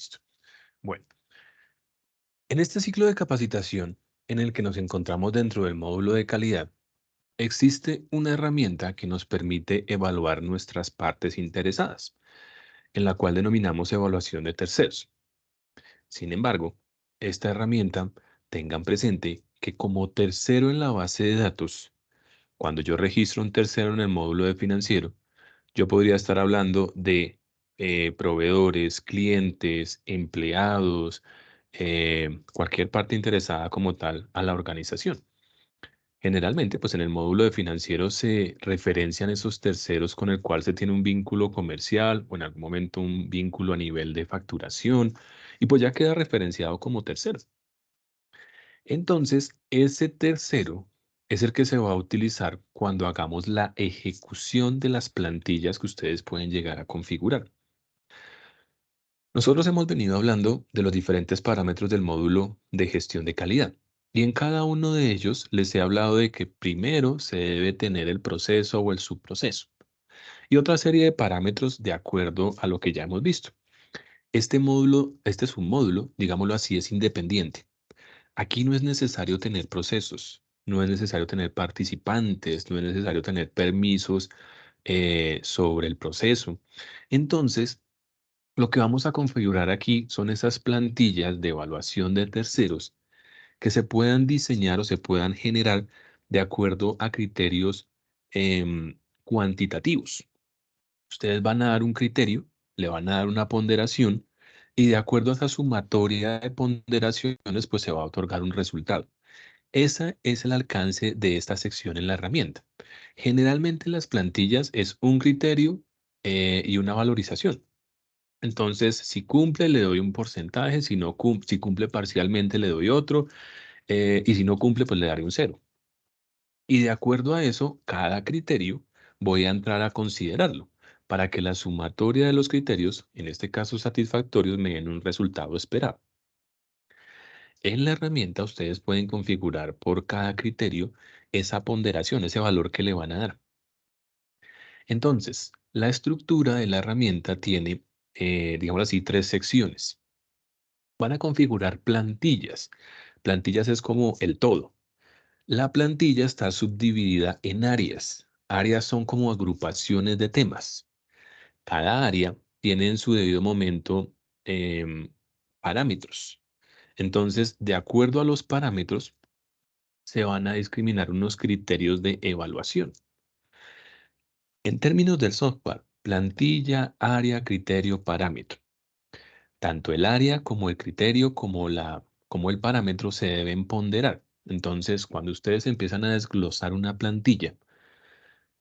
Listo. Bueno, en este ciclo de capacitación en el que nos encontramos dentro del módulo de calidad, existe una herramienta que nos permite evaluar nuestras partes interesadas, en la cual denominamos evaluación de terceros. Sin embargo, esta herramienta, tengan presente que como tercero en la base de datos, cuando yo registro un tercero en el módulo de financiero, yo podría estar hablando de proveedores, clientes, empleados, cualquier parte interesada como tal a la organización. Generalmente, pues en el módulo de financiero se referencian esos terceros con el cual se tiene un vínculo comercial o en algún momento un vínculo a nivel de facturación y pues ya queda referenciado como tercero. Entonces, ese tercero es el que se va a utilizar cuando hagamos la ejecución de las plantillas que ustedes pueden llegar a configurar. Nosotros hemos venido hablando de los diferentes parámetros del módulo de gestión de calidad y en cada uno de ellos les he hablado de que primero se debe tener el proceso o el subproceso y otra serie de parámetros de acuerdo a lo que ya hemos visto. Este módulo, este es un módulo, digámoslo así, es independiente. Aquí no es necesario tener procesos, no es necesario tener participantes, no es necesario tener permisos sobre el proceso. Entonces, lo que vamos a configurar aquí son esas plantillas de evaluación de terceros que se puedan diseñar o se puedan generar de acuerdo a criterios cuantitativos. Ustedes van a dar un criterio, le van a dar una ponderación y de acuerdo a esa sumatoria de ponderaciones, pues se va a otorgar un resultado. Ese es el alcance de esta sección en la herramienta. Generalmente en las plantillas es un criterio y una valorización. Entonces, si cumple, le doy un porcentaje, si no si cumple parcialmente, le doy otro, y si no cumple, pues le daré un cero. Y de acuerdo a eso, cada criterio voy a entrar a considerarlo para que la sumatoria de los criterios, en este caso satisfactorios, me den un resultado esperado. En la herramienta ustedes pueden configurar por cada criterio esa ponderación, ese valor que le van a dar. Entonces, la estructura de la herramienta tiene, digamos así, tres secciones. Van a configurar plantillas. Plantillas es como el todo. La plantilla está subdividida en áreas. Áreas son como agrupaciones de temas. Cada área tiene en su debido momento em, parámetros. Entonces, de acuerdo a los parámetros, se van a discriminar unos criterios de evaluación. En términos del software, plantilla, área, criterio, parámetro. Tanto el área como el criterio como el parámetro se deben ponderar. Entonces, cuando ustedes empiezan a desglosar una plantilla,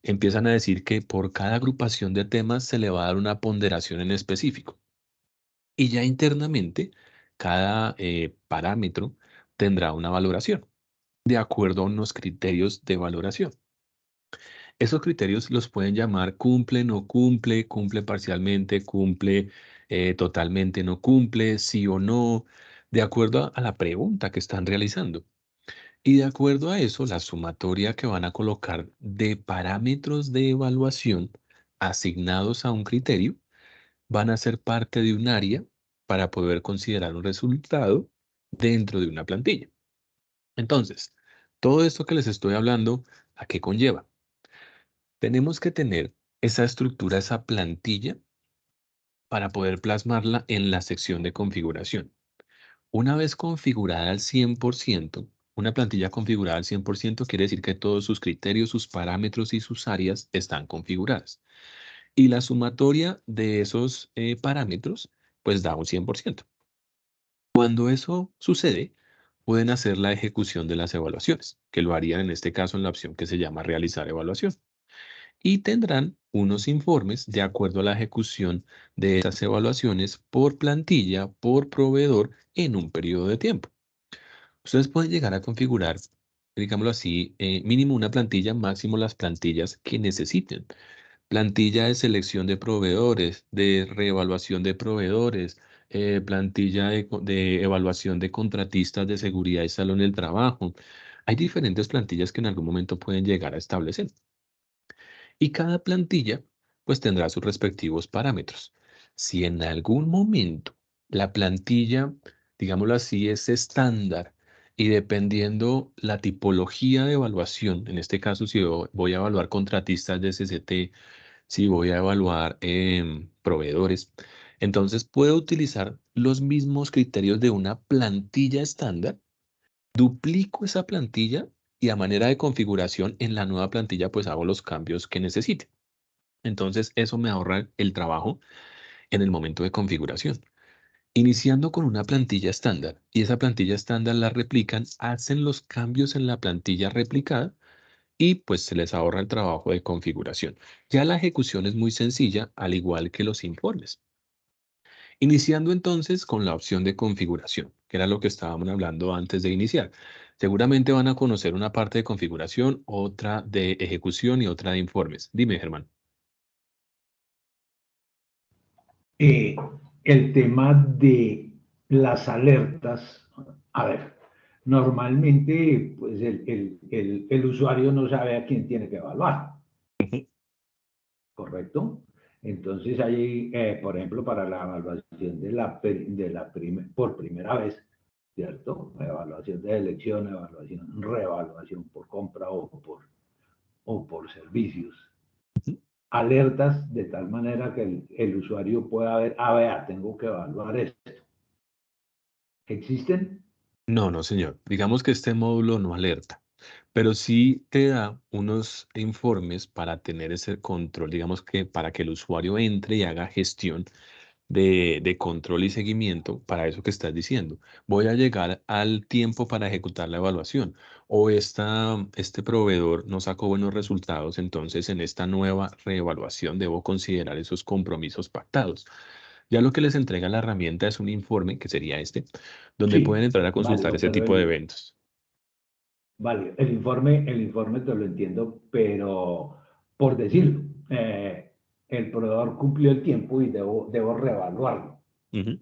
empiezan a decir que por cada agrupación de temas se le va a dar una ponderación en específico. Y ya internamente, cada parámetro tendrá una valoración de acuerdo a unos criterios de valoración. Esos criterios los pueden llamar cumple, no cumple, cumple parcialmente, cumple totalmente, no cumple, sí o no, de acuerdo a la pregunta que están realizando. Y de acuerdo a eso, la sumatoria que van a colocar de parámetros de evaluación asignados a un criterio van a ser parte de un área para poder considerar un resultado dentro de una plantilla. Entonces, todo esto que les estoy hablando, ¿a qué conlleva? Tenemos que tener esa estructura, esa plantilla, para poder plasmarla en la sección de configuración. Una vez configurada al 100%, una plantilla configurada al 100% quiere decir que todos sus criterios, sus parámetros y sus áreas están configuradas. Y la sumatoria de esos parámetros, pues da un 100%. Cuando eso sucede, pueden hacer la ejecución de las evaluaciones, que lo harían en este caso en la opción que se llama realizar evaluación. Y tendrán unos informes de acuerdo a la ejecución de esas evaluaciones por plantilla, por proveedor, en un periodo de tiempo. Ustedes pueden llegar a configurar, digámoslo así, mínimo una plantilla, máximo las plantillas que necesiten. Plantilla de selección de proveedores, de reevaluación de proveedores, plantilla de evaluación de contratistas de seguridad y salud del trabajo. Hay diferentes plantillas que en algún momento pueden llegar a establecer. Y cada plantilla pues tendrá sus respectivos parámetros. Si en algún momento La plantilla, digámoslo así, es estándar y dependiendo la tipología de evaluación, en este caso si voy a evaluar contratistas de CCT, si voy a evaluar proveedores, entonces puedo utilizar los mismos criterios de una plantilla estándar, duplico esa plantilla y a manera de configuración en la nueva plantilla pues hago los cambios que necesite. Entonces eso me ahorra el trabajo en el momento de configuración. Iniciando con una plantilla estándar y esa plantilla estándar la replican, hacen los cambios en la plantilla replicada y pues se les ahorra el trabajo de configuración. Ya la ejecución es muy sencilla, al igual que los informes. Iniciando entonces con la opción de configuración, que era lo que estábamos hablando antes de iniciar. Seguramente van a conocer una parte de configuración, otra de ejecución y otra de informes. Dime, Germán. Eh, el tema de las alertas, a ver, normalmente pues el usuario no sabe a quién tiene que evaluar, ¿correcto? Entonces hay, por ejemplo, para la evaluación por primera vez, ¿cierto? Evaluación de elección, evaluación, reevaluación por compra o por servicios. Alertas de tal manera que el usuario pueda ver, vea, tengo que evaluar esto. ¿Existen? No, no, señor. Digamos que este módulo no alerta, pero sí te da unos informes para tener ese control, digamos que para que el usuario entre y haga gestión de control y seguimiento para eso que estás diciendo. Voy a llegar al tiempo para ejecutar la evaluación o este proveedor no sacó buenos resultados, entonces en esta nueva reevaluación debo considerar esos compromisos pactados. Ya lo que les entrega la herramienta es un informe, que sería este, donde pueden Sí, entrar a consultar válido, ese pero tipo de eventos. vale, el informe te lo entiendo, pero por decirlo, el proveedor cumplió el tiempo y debo reevaluarlo. Ujú.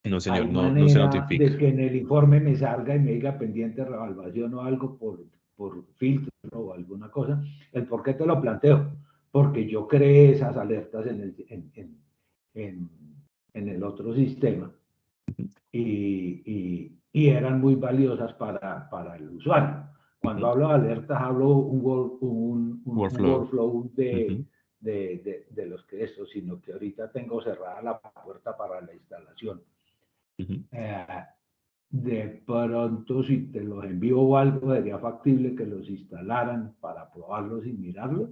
No, señor, Hay no se manera notifica. de que en el informe me salga y me diga pendiente de reevaluación o algo por filtro o alguna cosa. ¿El por qué te lo planteo? Porque yo creé esas alertas en, en el otro sistema y eran muy valiosas para el usuario. Cuando Ujú. hablo de alertas, hablo un Workflow. workflow Ujú, de los que eso, sino que ahorita tengo cerrada la puerta para la instalación. ujú. Eh, de pronto, si te los envío o algo, sería factible que los instalaran para probarlos y mirarlos,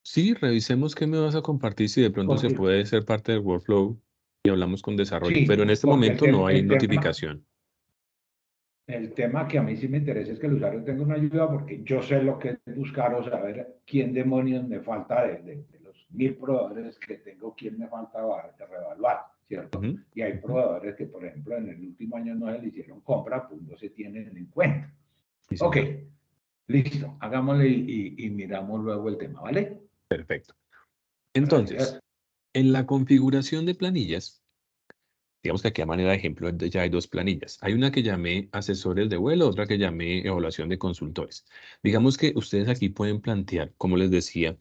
Sí, revisemos qué me vas a compartir si de pronto se porque puede ser parte del workflow y hablamos con desarrollo, pero sí, en este porque momento no hay notificación. el tema que a mí sí me interesa es que el usuario tenga una ayuda porque yo sé lo que es buscar o saber quién demonios me falta de los 1000 proveedores que tengo, quién me falta de reevaluar, ¿cierto? Ujú, Y hay ujú. proveedores que, por ejemplo, en el último año no se le hicieron compra, pues no se tienen en cuenta. Sí, Ok, señor. listo, hagámosle y miramos luego el tema, ¿vale? Perfecto. Entonces, Gracias. en la configuración de planillas, digamos que aquí a manera de ejemplo ya hay dos planillas. Hay una que llamé asesores de vuelo, otra que llamé evaluación de consultores. Digamos que ustedes aquí pueden plantear, como les decía,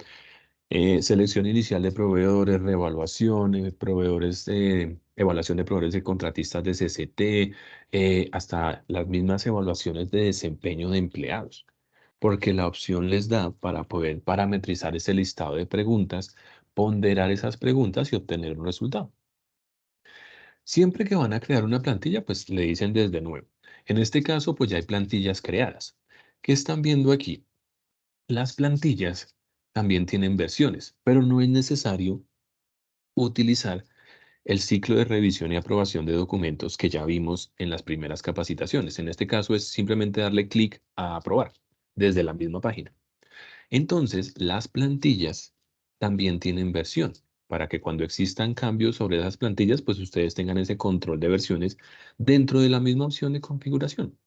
selección inicial de proveedores, reevaluaciones, proveedores, evaluación de proveedores y contratistas de CCT, hasta las mismas evaluaciones de desempeño de empleados, porque la opción les da para poder parametrizar ese listado de preguntas, ponderar esas preguntas y obtener un resultado. Siempre que van a crear una plantilla, pues le dicen desde nuevo. En este caso, pues ya hay plantillas creadas. ¿Qué están viendo aquí? Las plantillas también tienen versiones, pero no es necesario utilizar el ciclo de revisión y aprobación de documentos que ya vimos en las primeras capacitaciones. En este caso es simplemente darle clic a aprobar desde la misma página. Entonces, las plantillas también tienen versión para que cuando existan cambios sobre esas plantillas, pues ustedes tengan ese control de versiones dentro de la misma opción de configuración.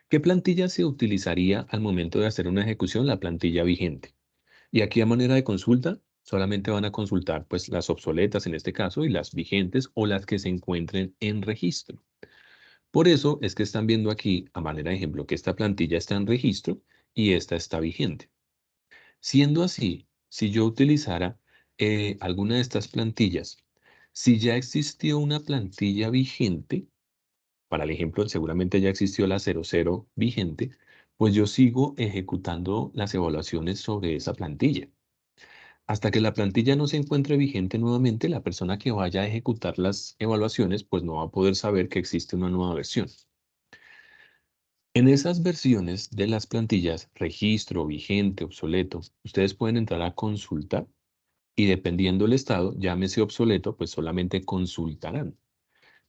¿Qué plantilla se utilizaría al momento de hacer una ejecución? La plantilla vigente. Y aquí a manera de consulta, solamente van a consultar pues las obsoletas en este caso y las vigentes o las que se encuentren en registro. Por eso es que están viendo aquí, a manera de ejemplo, que esta plantilla está en registro y esta está vigente. Siendo así, si yo utilizara alguna de estas plantillas Si ya existió una plantilla vigente, para el ejemplo, seguramente ya existió la 00 vigente, pues yo sigo ejecutando las evaluaciones sobre esa plantilla. Hasta que la plantilla no se encuentre vigente nuevamente, la persona que vaya a ejecutar las evaluaciones, pues no va a poder saber que existe una nueva versión. En esas versiones de las plantillas, registro, vigente, obsoleto, ustedes pueden entrar a consultar y dependiendo del estado, llámese obsoleto, pues solamente consultarán.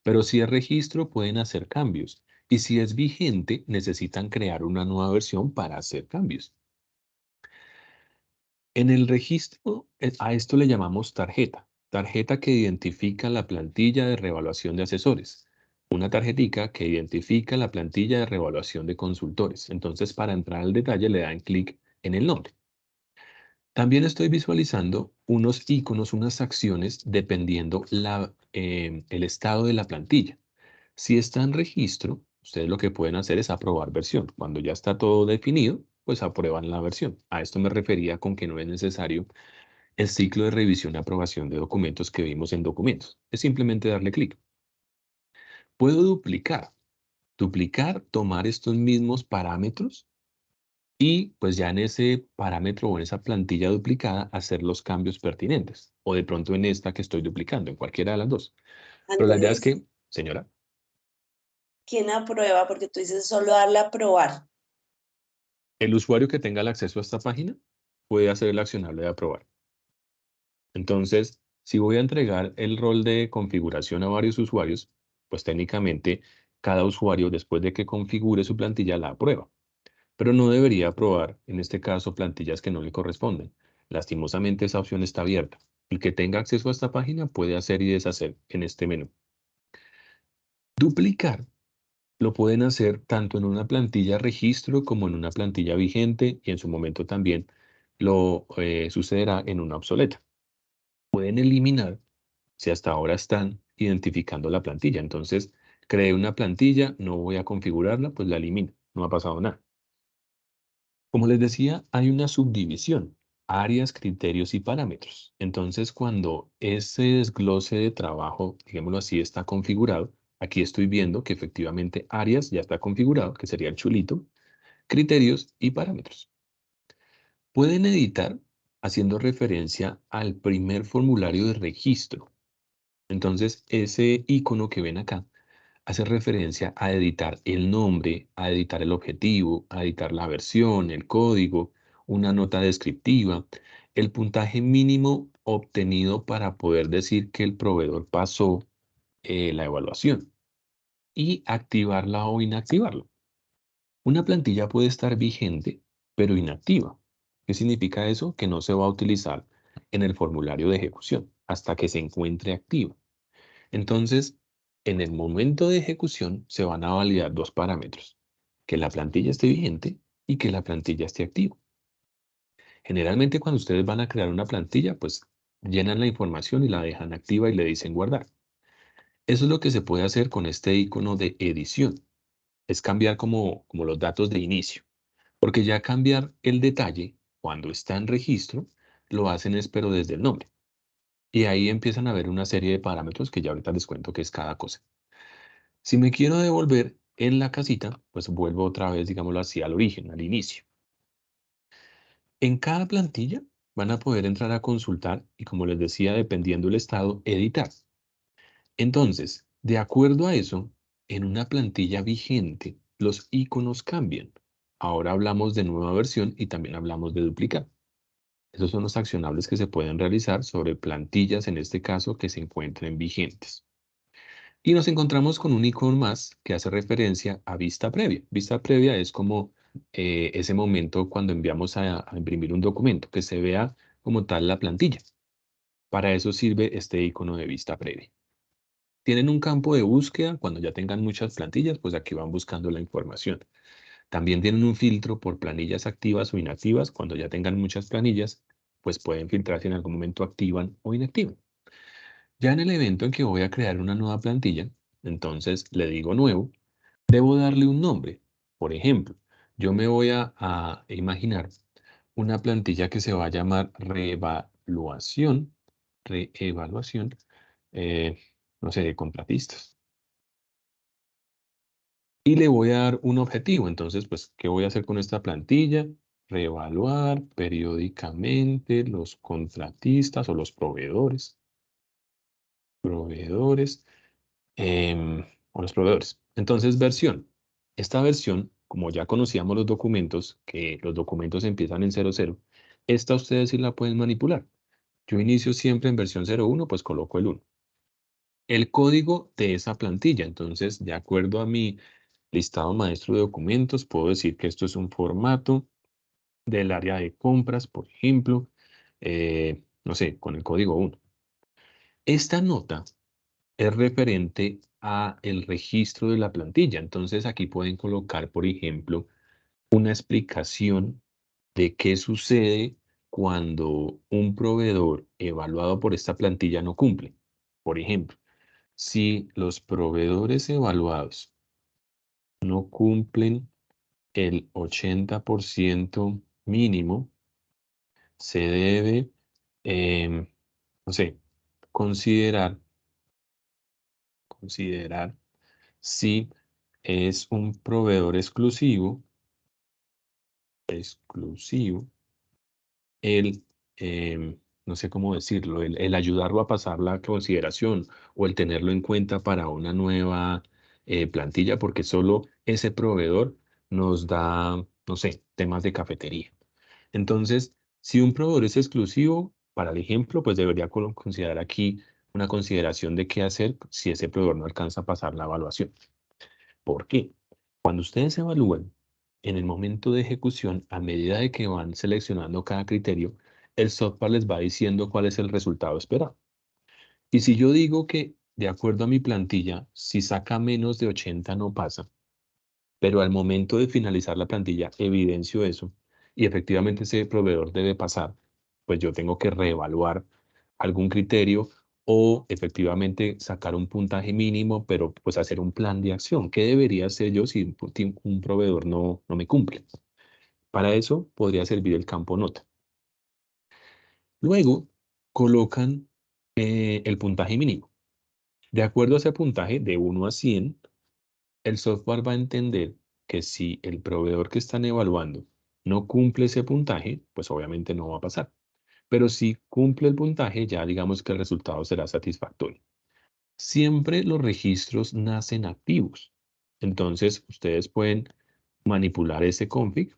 Pero si es registro, pueden hacer cambios. Y si es vigente, necesitan crear una nueva versión para hacer cambios. En el registro, a esto le llamamos tarjeta. Tarjeta que identifica la plantilla de reevaluación de asesores. Una tarjetica que identifica la plantilla de reevaluación de consultores. Entonces, para entrar al detalle, le dan clic en el nombre. También estoy visualizando unos iconos, unas acciones, dependiendo el estado de la plantilla. Si está en registro, ustedes lo que pueden hacer es aprobar versión. Cuando ya está todo definido, pues aprueban la versión. A esto me refería con que no es necesario el ciclo de revisión y aprobación de documentos que vimos en documentos. Es simplemente darle clic. Puedo duplicar. Duplicar, tomar estos mismos parámetros y pues ya en ese parámetro o en esa plantilla duplicada hacer los cambios pertinentes. O de pronto en esta que estoy duplicando, en cualquiera de las dos. Pero la idea es Andrés, que, señora, ¿quién aprueba? Porque tú dices solo darle a aprobar. el usuario que tenga el acceso a esta página puede hacer el accionable de aprobar. Entonces, si voy a entregar el rol de configuración a varios usuarios, pues técnicamente cada usuario después de que configure su plantilla la aprueba. Pero no debería aprobar, en este caso, plantillas que no le corresponden. Lastimosamente esa opción está abierta. El que tenga acceso a esta página puede hacer y deshacer en este menú. Duplicar lo pueden hacer tanto en una plantilla registro como en una plantilla vigente y en su momento también lo sucederá en una obsoleta. Pueden eliminar si hasta ahora están identificando la plantilla. Entonces, creé una plantilla, no voy a configurarla, pues la elimino. No ha pasado nada. Como les decía, hay una subdivisión, áreas, criterios y parámetros. Entonces, cuando ese desglose de trabajo, digámoslo así, está configurado, aquí estoy viendo que efectivamente áreas ya está configurado, que sería el chulito, criterios y parámetros. Pueden editar haciendo referencia al primer formulario de registro. Entonces, ese icono que ven acá hace referencia a editar el nombre, a editar el objetivo, a editar la versión, el código, una nota descriptiva, el puntaje mínimo obtenido para poder decir que el proveedor pasó la evaluación y activarla o inactivarla. Una plantilla puede estar vigente, pero inactiva. ¿Qué significa eso? Que no se va a utilizar en el formulario de ejecución hasta que se encuentre activa. Entonces, en el momento de ejecución se van a validar dos parámetros, que la plantilla esté vigente y que la plantilla esté activa. Generalmente cuando ustedes van a crear una plantilla, pues llenan la información y la dejan activa y le dicen guardar. Eso es lo que se puede hacer con este icono de edición. Es cambiar como los datos de inicio, porque ya cambiar el detalle cuando está en registro, lo hacen es pero desde el nombre. Y ahí empiezan a ver una serie de parámetros que ya ahorita les cuento qué es cada cosa. Si me quiero devolver en la casita, pues vuelvo otra vez, digámoslo así, al origen, al inicio. En cada plantilla van a poder entrar a consultar y como les decía, dependiendo del estado, editar. Entonces, de acuerdo a eso, en una plantilla vigente, los iconos cambian. Ahora hablamos de nueva versión y también hablamos de duplicar. Esos son los accionables que se pueden realizar sobre plantillas, en este caso, que se encuentren vigentes. Y nos encontramos con un icono más que hace referencia a vista previa. Vista previa es como ese momento cuando enviamos a imprimir un documento, que se vea como tal la plantilla. Para eso sirve este icono de vista previa. Tienen un campo de búsqueda, cuando ya tengan muchas plantillas, pues aquí van buscando la información. También tienen un filtro por planillas activas o inactivas, cuando ya tengan muchas planillas, pues pueden filtrar si en algún momento activan o inactivan. Ya en el evento en que voy a crear una nueva plantilla, entonces le digo nuevo, debo darle un nombre. Por ejemplo, yo me voy a imaginar una plantilla que se va a llamar reevaluación, reevaluación no sé, de contratistas. Y le voy a dar un objetivo. Entonces, pues, ¿qué voy a hacer con esta plantilla? Reevaluar periódicamente los contratistas o los proveedores. Proveedores. O los proveedores. Entonces, versión. Esta versión, como ya conocíamos los documentos, que los documentos empiezan en 00, esta ustedes sí la pueden manipular. Yo inicio siempre en versión 01, pues coloco el 1. El código de esa plantilla. Entonces, de acuerdo a mi listado maestro de documentos, puedo decir que esto es un formato del área de compras, por ejemplo, no sé, con el código 1. Esta nota es referente a el registro de la plantilla. Entonces, aquí pueden colocar, por ejemplo, una explicación de qué sucede cuando un proveedor evaluado por esta plantilla no cumple. Por ejemplo, si los proveedores evaluados no cumplen el 80% mínimo, se debe, no sé, considerar si es un proveedor exclusivo, el, no sé cómo decirlo, el ayudarlo a pasar la consideración o el tenerlo en cuenta para una nueva plantilla, porque solo ese proveedor nos da, no sé, temas de cafetería. Entonces, si un proveedor es exclusivo, para el ejemplo, pues debería considerar aquí una consideración de qué hacer si ese proveedor no alcanza a pasar la evaluación. ¿Por qué? Cuando ustedes evalúan, en el momento de ejecución, a medida de que van seleccionando cada criterio, el software les va diciendo cuál es el resultado esperado. Y si yo digo que, de acuerdo a mi plantilla, si saca menos de 80 no pasa, pero al momento de finalizar la plantilla evidencio eso y efectivamente ese proveedor debe pasar, pues yo tengo que reevaluar algún criterio o efectivamente sacar un puntaje mínimo, pero pues hacer un plan de acción. ¿Qué debería hacer yo si un proveedor no me cumple? Para eso podría servir el campo nota. Luego colocan el puntaje mínimo. De acuerdo a ese puntaje de 1 a 100, el software va a entender que si el proveedor que están evaluando no cumple ese puntaje, pues obviamente no va a pasar. Pero si cumple el puntaje, ya digamos que el resultado será satisfactorio. Siempre los registros nacen activos. Entonces, ustedes pueden manipular ese config.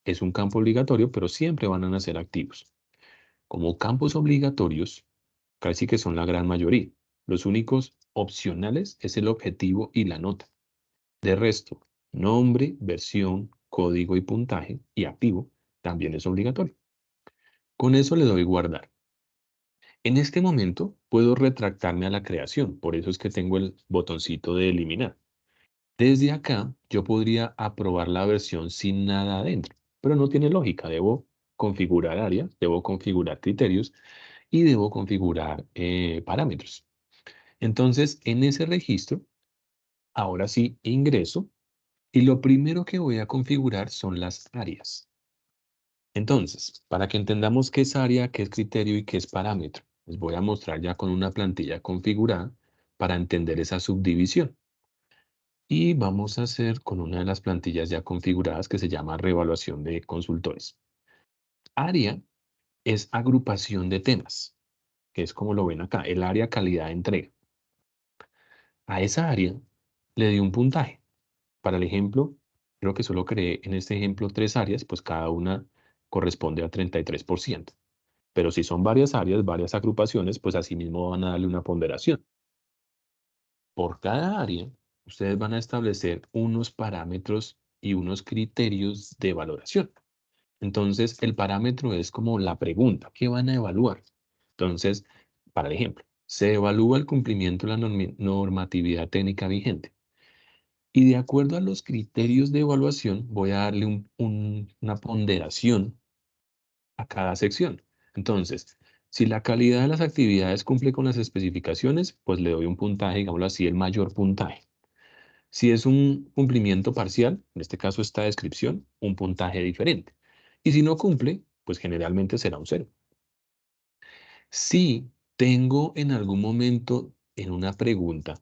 Es un campo obligatorio, pero siempre van a nacer activos. Como campos obligatorios, casi que son la gran mayoría. Los únicos opcionales es el objetivo y la nota. De resto, nombre, versión, código y puntaje, y activo, también es obligatorio. Con eso le doy guardar. En este momento puedo retractarme a la creación, por eso es que tengo el botoncito de eliminar. Desde acá yo podría aprobar la versión sin nada adentro, pero no tiene lógica. Debo configurar área, debo configurar criterios y debo configurar parámetros. Entonces, en ese registro, ahora sí ingreso y lo primero que voy a configurar son las áreas. Entonces, para que entendamos qué es área, qué es criterio y qué es parámetro, les voy a mostrar ya con una plantilla configurada para entender esa subdivisión. Y vamos a hacer con una de las plantillas ya configuradas que se llama reevaluación de consultores. Área es agrupación de temas, que es como lo ven acá, el área calidad de entrega. A esa área le di un puntaje. Para el ejemplo, creo que solo creé en este ejemplo 3 áreas, pues cada una corresponde a 33%. Pero si son varias áreas, varias agrupaciones, pues asimismo van a darle una ponderación. Por cada área, ustedes van a establecer unos parámetros y unos criterios de valoración. Entonces, el parámetro es como la pregunta, ¿qué van a evaluar? Entonces, para el ejemplo, se evalúa el cumplimiento de la normatividad técnica vigente. Y de acuerdo a los criterios de evaluación, voy a darle una ponderación a cada sección. Entonces, si la calidad de las actividades cumple con las especificaciones, pues le doy un puntaje, digámoslo así, el mayor puntaje. Si es un cumplimiento parcial, en este caso esta descripción, un puntaje diferente. Y si no cumple, pues generalmente será un 0. Si tengo en algún momento en una pregunta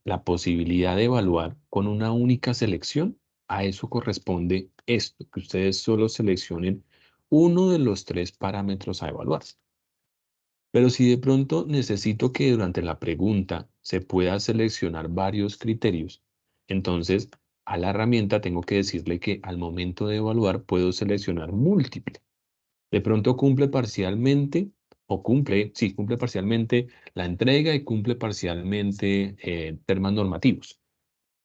la posibilidad de evaluar con una única selección, a eso corresponde esto, que ustedes solo seleccionen uno de los 3 parámetros a evaluar. Pero si de pronto necesito que durante la pregunta se pueda seleccionar varios criterios, entonces a la herramienta tengo que decirle que al momento de evaluar puedo seleccionar múltiple. De pronto cumple parcialmente, o cumple, sí, cumple parcialmente la entrega y cumple parcialmente temas normativos.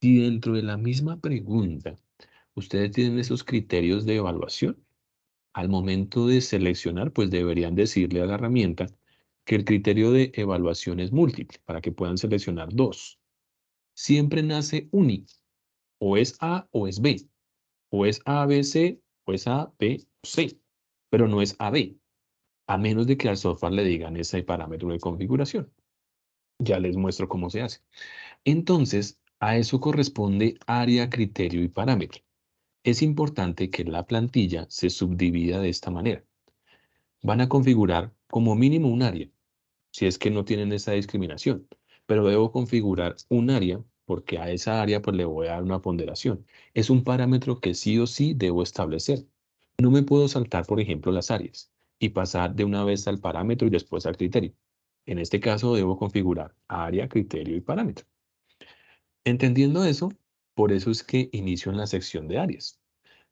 Si dentro de la misma pregunta ustedes tienen esos criterios de evaluación, al momento de seleccionar, pues deberían decirle a la herramienta que el criterio de evaluación es múltiple, para que puedan seleccionar 2. Siempre nace único, o es A o es B, o es A, B, C, o es A, B, C, pero no es A, B, a menos de que al software le digan ese parámetro de configuración. Ya les muestro cómo se hace. Entonces, a eso corresponde área, criterio y parámetro. Es importante que la plantilla se subdivida de esta manera. Van a configurar como mínimo un área, si es que no tienen esa discriminación, pero debo configurar un área porque a esa área pues le voy a dar una ponderación. Es un parámetro que sí o sí debo establecer. No me puedo saltar, por ejemplo, las áreas y pasar de una vez al parámetro y después al criterio. En este caso debo configurar área, criterio y parámetro. Entendiendo eso, por eso es que inicio en la sección de áreas.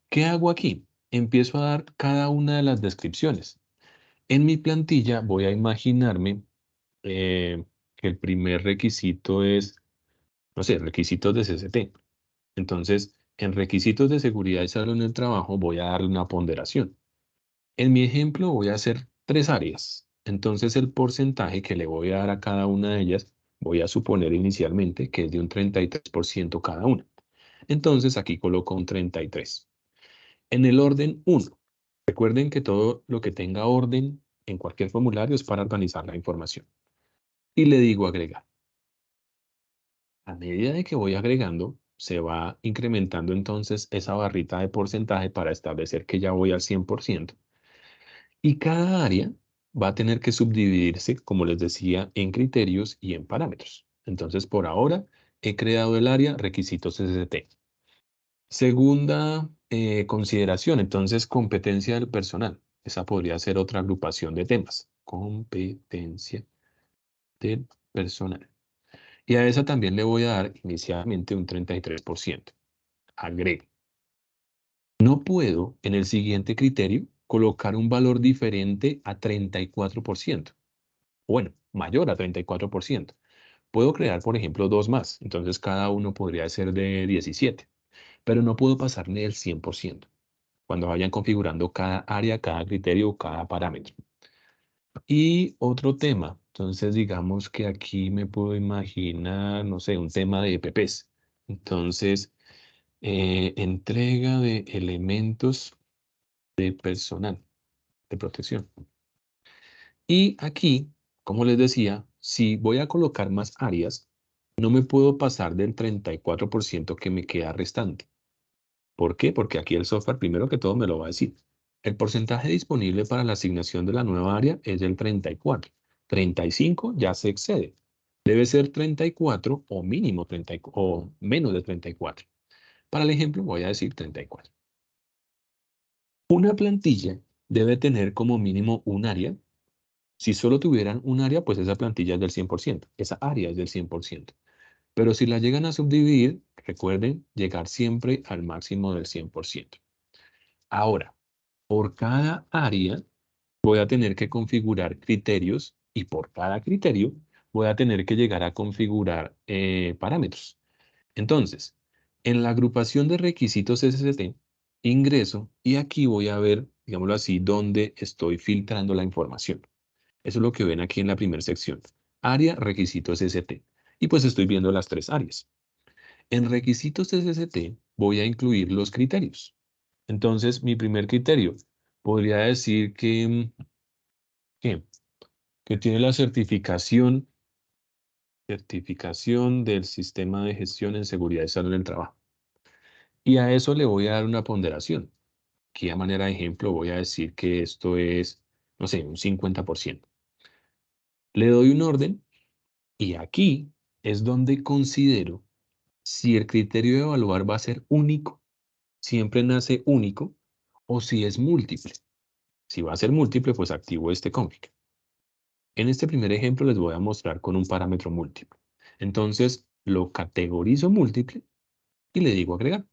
¿Qué hago aquí? Empiezo a dar cada una de las descripciones. En mi plantilla voy a imaginarme que el primer requisito es, no sé, requisitos de CCT. Entonces, en requisitos de seguridad y salud en el trabajo voy a darle una ponderación. En mi ejemplo voy a hacer 3 áreas. Entonces, el porcentaje que le voy a dar a cada una de ellas, voy a suponer inicialmente que es de un 33% cada una. Entonces, aquí coloco un 33. En el orden 1, recuerden que todo lo que tenga orden en cualquier formulario es para organizar la información. Y le digo agregar. A medida de que voy agregando, se va incrementando entonces esa barrita de porcentaje para establecer que ya voy al 100%. Y cada área va a tener que subdividirse, como les decía, en criterios y en parámetros. Entonces, por ahora, he creado el área requisitos SST. Segunda consideración, entonces, competencia del personal. Esa podría ser otra agrupación de temas. Competencia del personal. Y a esa también le voy a dar inicialmente un 33%. Agrego. No puedo en el siguiente criterio colocar un valor diferente a 34%. Bueno, mayor a 34%. Puedo crear, por ejemplo, 2 más. Entonces cada uno podría ser de 17. Pero no puedo pasarle el 100% cuando vayan configurando cada área, cada criterio, cada parámetro. Y otro tema, entonces digamos que aquí me puedo imaginar, no sé, un tema de EPPs. Entonces, entrega de elementos de personal de protección. Y aquí, como les decía, si voy a colocar más áreas, no me puedo pasar del 34% que me queda restante. ¿Por qué? Porque aquí el software, primero que todo, me lo va a decir. El porcentaje disponible para la asignación de la nueva área es del 34. 35 ya se excede. Debe ser 34 o mínimo 30 o menos de 34. Para el ejemplo voy a decir 34. Una plantilla debe tener como mínimo un área. Si solo tuvieran un área, pues esa plantilla es del 100%. Esa área es del 100%. Pero si la llegan a subdividir, recuerden llegar siempre al máximo del 100%. Ahora, por cada área voy a tener que configurar criterios y por cada criterio voy a tener que llegar a configurar parámetros. Entonces, en la agrupación de requisitos SST, ingreso y aquí voy a ver, digámoslo así, dónde estoy filtrando la información. Eso es lo que ven aquí en la primera sección. Área, requisitos SST. Y pues estoy viendo las 3 áreas. En requisitos SST voy a incluir los criterios. Entonces, mi primer criterio podría decir que, que tiene la certificación del sistema de gestión en seguridad y salud en el trabajo. Y a eso le voy a dar una ponderación. Aquí a manera de ejemplo voy a decir que esto es, no sé, un 50%. Le doy un orden Y aquí es donde considero si el criterio de evaluar va a ser único, siempre nace único, o si es múltiple. Si va a ser múltiple, pues activo este config. En este primer ejemplo les voy a mostrar con un parámetro múltiple. Entonces lo categorizo múltiple y le digo agregar.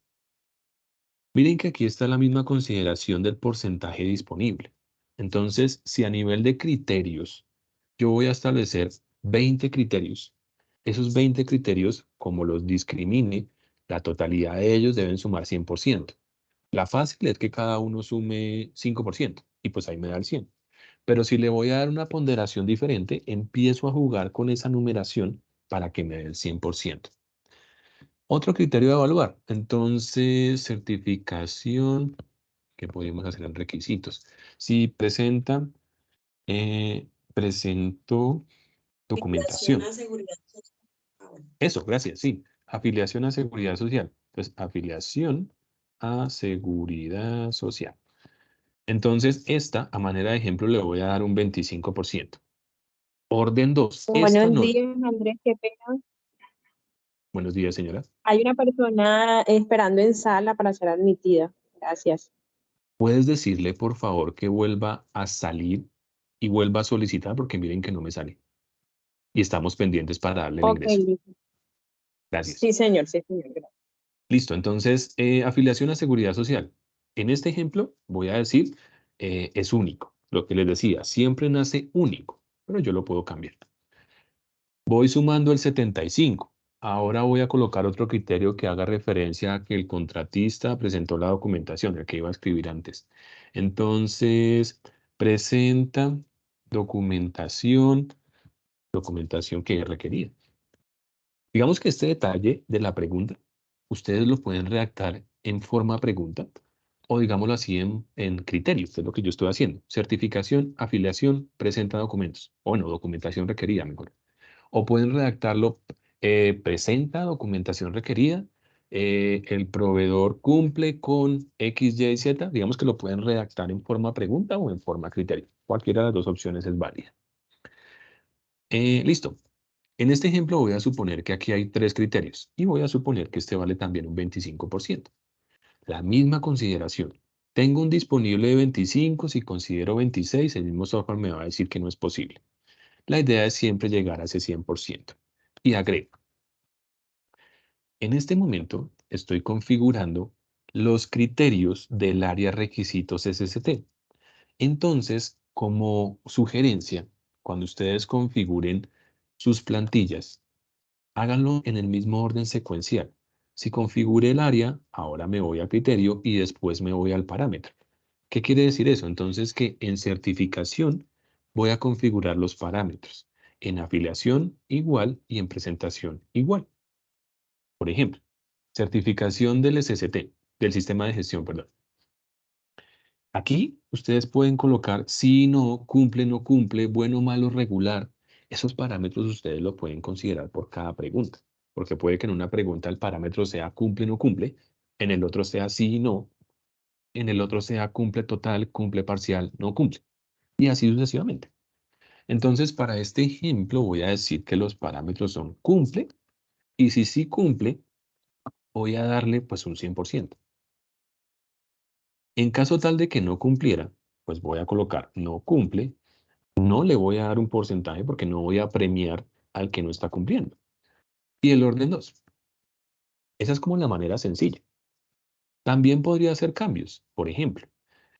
Miren que aquí está la misma consideración del porcentaje disponible. Entonces, si a nivel de criterios yo voy a establecer 20 criterios, esos 20 criterios, como los discrimine, la totalidad de ellos deben sumar 100%. La fácil es que cada uno sume 5% y pues ahí me da el 100. Pero si le voy a dar una ponderación diferente, empiezo a jugar con esa numeración para que me dé el 100%. Otro criterio de evaluar. Certificación, que podemos hacer en requisitos. Si presenta, presentó Afiliación documentación. a seguridad social. Bueno. Eso, gracias, sí. Afiliación a seguridad social. Entonces, afiliación a seguridad social. Entonces, esta, a manera de ejemplo, le voy a dar un 25%. Orden 2. Esta Buenos no. días, Andrés, qué pena. Buenos días, señora. Hay una persona esperando en sala para ser admitida. Gracias. ¿Puedes decirle, por favor, que vuelva a salir y vuelva a solicitar? Porque miren que no me sale. Y estamos pendientes para darle el Ok, ingreso. listo. Gracias. Sí, señor, gracias. Listo, entonces, afiliación a seguridad social. En este ejemplo, voy a decir, es único. Lo que les decía, siempre nace único, pero yo lo puedo cambiar. Voy sumando el 75. Ahora voy a colocar otro criterio que haga referencia a que el contratista presentó la documentación, el que iba a escribir antes. Entonces, presenta documentación, documentación que requería. Digamos que este detalle de la pregunta, ustedes lo pueden redactar en forma pregunta o digámoslo así en criterio, que es lo que yo estoy haciendo. Certificación, afiliación, presenta documentos. O no, documentación requerida mejor. O pueden redactarlo, presenta documentación requerida, el proveedor cumple con X, Y, Z. Digamos que lo pueden redactar en forma pregunta o en forma criterio. Cualquiera de las dos opciones es válida. Listo. En este ejemplo voy a suponer que aquí hay 3 criterios y voy a suponer que este vale también un 25%. La misma consideración. Tengo un disponible de 25, si considero 26, el mismo software me va a decir que no es posible. La idea es siempre llegar a ese 100%. Y agrego. En este momento estoy configurando los criterios del área requisitos SST. Entonces, como sugerencia, cuando ustedes configuren sus plantillas, háganlo en el mismo orden secuencial. Si configure el área, ahora me voy a criterio y después me voy al parámetro. ¿Qué quiere decir eso? Entonces que en certificación voy a configurar los parámetros. En afiliación igual y en presentación igual. Por ejemplo, certificación del SST, del sistema de gestión, perdón. Aquí ustedes pueden colocar si no cumple, bueno, malo, regular. Esos parámetros ustedes lo pueden considerar por cada pregunta, porque puede que en una pregunta el parámetro sea cumple, no cumple, en el otro sea sí y no, en el otro sea cumple total, cumple parcial, no cumple, y así sucesivamente. Entonces, para este ejemplo voy a decir que los parámetros son cumple, y si sí cumple, voy a darle pues un 100%. En caso tal de que no cumpliera, pues voy a colocar no cumple. No le voy a dar un porcentaje porque no voy a premiar al que no está cumpliendo. Y el orden 2. Esa es como la manera sencilla. También podría hacer cambios. Por ejemplo,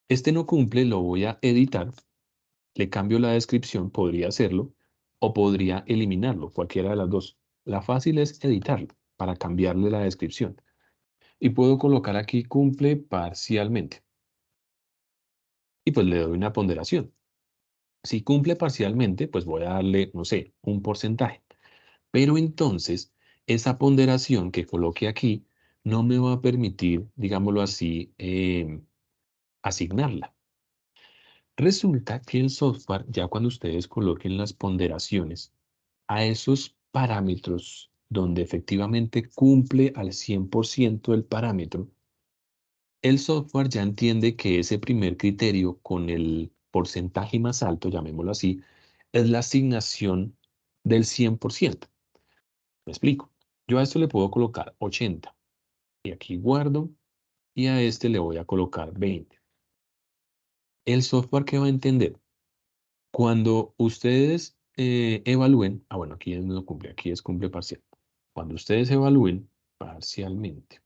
este no cumple, lo voy a editar, le cambio la descripción, podría hacerlo, o podría eliminarlo, cualquiera de las dos. La fácil es editarlo para cambiarle la descripción. Y puedo colocar aquí cumple parcialmente. Y pues le doy una ponderación. Si cumple parcialmente, pues voy a darle, no sé, un porcentaje. Pero entonces, esa ponderación que coloque aquí no me va a permitir, digámoslo así, asignarla. Resulta que el software, ya cuando ustedes coloquen las ponderaciones a esos parámetros donde efectivamente cumple al 100% el parámetro, el software ya entiende que ese primer criterio con el porcentaje más alto, llamémoslo así, es la asignación del 100%. Me explico. Yo a esto le puedo colocar 80. Y aquí guardo. Y a este le voy a colocar 20. El software que va a entender. Cuando ustedes evalúen. Bueno, aquí no cumple. Aquí es cumple parcial. Cuando ustedes evalúen parcialmente.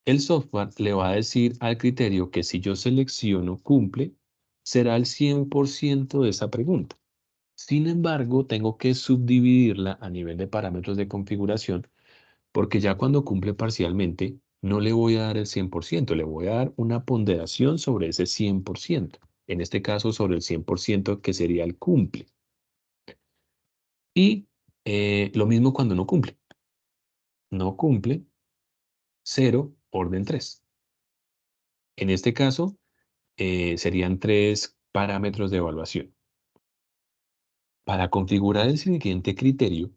El software le va a decir al criterio que si yo selecciono cumple, será el 100% de esa pregunta. Sin embargo, tengo que subdividirla a nivel de parámetros de configuración, porque ya cuando cumple parcialmente, no le voy a dar el 100%, le voy a dar una ponderación sobre ese 100%. En este caso, sobre el 100% que sería el cumple. Y lo mismo cuando no cumple. No cumple, 0, orden 3. En este caso, serían 3 parámetros de evaluación. Para configurar el siguiente criterio,